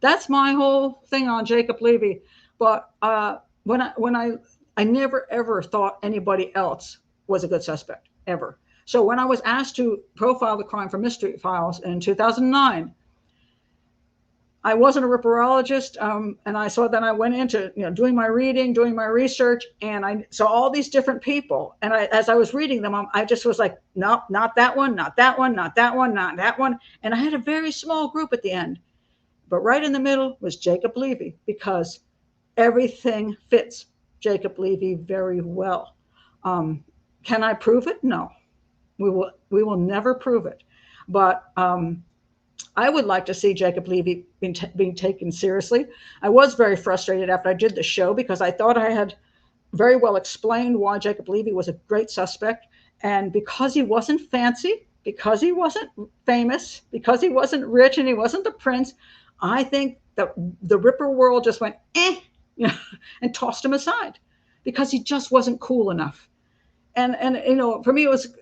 that's my whole thing on Jacob Levy. But when I never ever thought anybody else was a good suspect ever. So when I was asked to profile the crime for Mystery Files in 2009. I wasn't a ripperologist, and I went into doing my reading, doing my research, and I saw all these different people. And as I was reading them, I just was like, nope, not that one, not that one, not that one, not that one. And I had a very small group at the end, but right in the middle was Jacob Levy, because everything fits Jacob Levy very well. Can I prove it? No, we will never prove it, but I would like to see Jacob Levy being taken seriously. I was very frustrated after I did the show because I thought I had very well explained why Jacob Levy was a great suspect. And because he wasn't fancy, because he wasn't famous, because he wasn't rich and he wasn't the prince, I think that the Ripper world just went, and tossed him aside because he just wasn't cool enough. And for me, it was,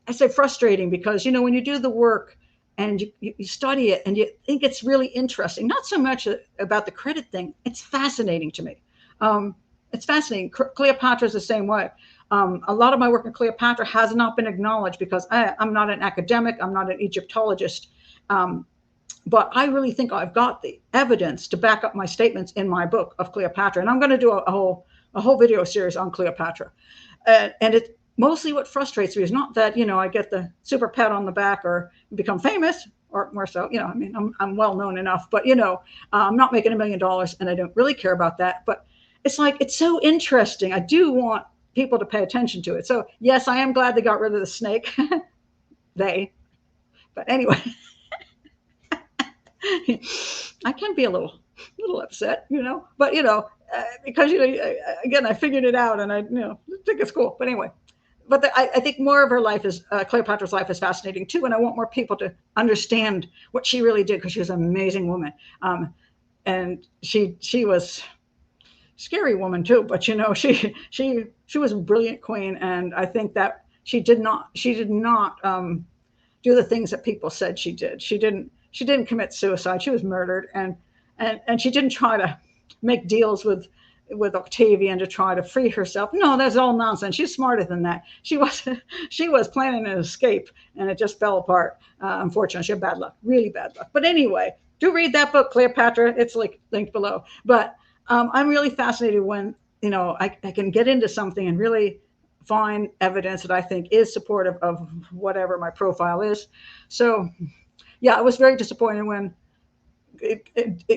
I say frustrating because, when you do the work, and you study it and you think it's really interesting, not so much about the credit thing. It's fascinating to me. It's fascinating. Cleopatra is the same way. A lot of my work in Cleopatra has not been acknowledged because I'm not an academic. I'm not an Egyptologist. But I really think I've got the evidence to back up my statements in my book of Cleopatra. And I'm going to do a whole video series on Cleopatra. And it mostly what frustrates me is not that, I get the super pat on the back or become famous, or more so, I'm well known enough, but, I'm not making $1 million and I don't really care about that. But it's like, it's so interesting. I do want people to pay attention to it. So yes, I am glad they got rid of the snake. But anyway, I can be a little upset, but, because, again, I figured it out and I think it's cool. But anyway. But I think more of her life Cleopatra's life is fascinating too, and I want more people to understand what she really did, because she was an amazing woman, and she was a scary woman too. But she was a brilliant queen, and I think that she did not do the things that people said she did. She didn't commit suicide. She was murdered, and she didn't try to make deals with Octavian to try to free herself. No, that's all nonsense. She's smarter than that. She was planning an escape, and it just fell apart. Unfortunately, she had bad luck, really bad luck. But anyway, do read that book, Cleopatra. It's linked below. But I'm really fascinated when I can get into something and really find evidence that I think is supportive of whatever my profile is. So, yeah, I was very disappointed when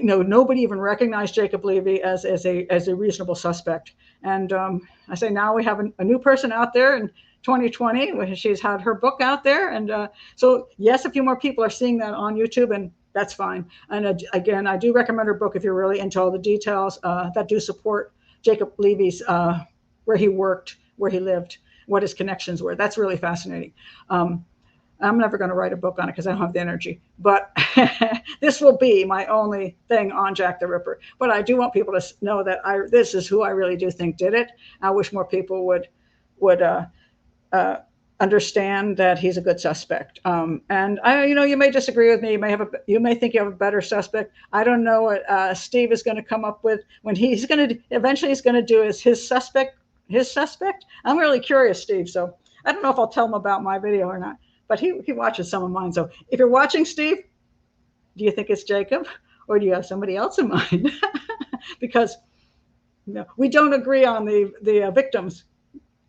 nobody even recognized Jacob Levy as a reasonable suspect. And I say now we have a new person out there in 2020, where she's had her book out there. And so yes, a few more people are seeing that on YouTube, and that's fine. And again, I do recommend her book if you're really into all the details that do support Jacob Levy's, where he worked, where he lived, what his connections were. That's really fascinating. I'm never going to write a book on it because I don't have the energy, but this will be my only thing on Jack the Ripper. But I do want people to know that this is who I really do think did it. I wish more people would understand that he's a good suspect. And you may disagree with me. You may think you have a better suspect. I don't know what Steve is going to come up with when he's going to do is his suspect. I'm really curious, Steve. So I don't know if I'll tell him about my video or not. But he watches some of mine. So if you're watching, Steve, do you think it's Jacob, or do you have somebody else in mind? Because we don't agree on the victims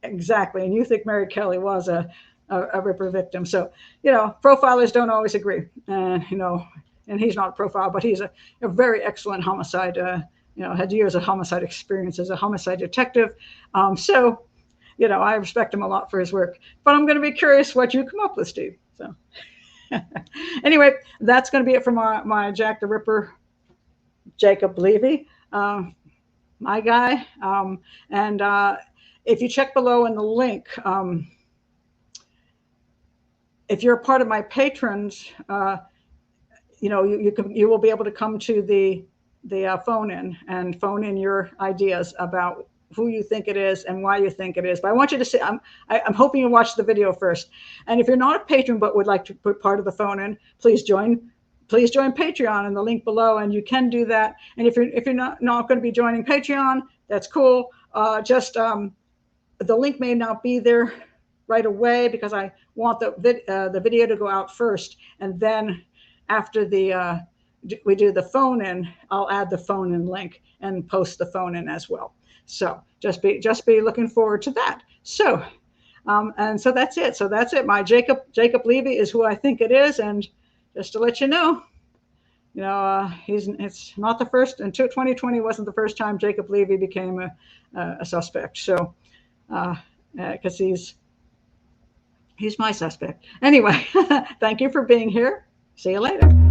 exactly. And you think Mary Kelly was a Ripper victim. So, profilers don't always agree. And he's not a profile, but he's a very excellent homicide had years of homicide experience as a homicide detective. So, I respect him a lot for his work. But I'm going to be curious what you come up with, Steve. So, anyway, that's going to be it for my Jack the Ripper, Jacob Levy, my guy. And if you check below in the link, if you're a part of my patrons, you will be able to come to the phone in and phone in your ideas about who you think it is and why you think it is. But I want you to see, I'm hoping you watch the video first. And if you're not a patron but would like to put part of the phone in, please join Patreon in the link below, and you can do that. And if you're not going to be joining Patreon, that's cool. The link may not be there right away because I want the video to go out first, and then after we do the phone in, I'll add the phone in link and post the phone in as well. So just be looking forward to that. So and so that's it. So that's it. My Jacob Levy is who I think it is, and just to let you know, it's not the first. Until 2020 wasn't the first time Jacob Levy became a suspect. So because he's my suspect. Anyway, thank you for being here. See you later.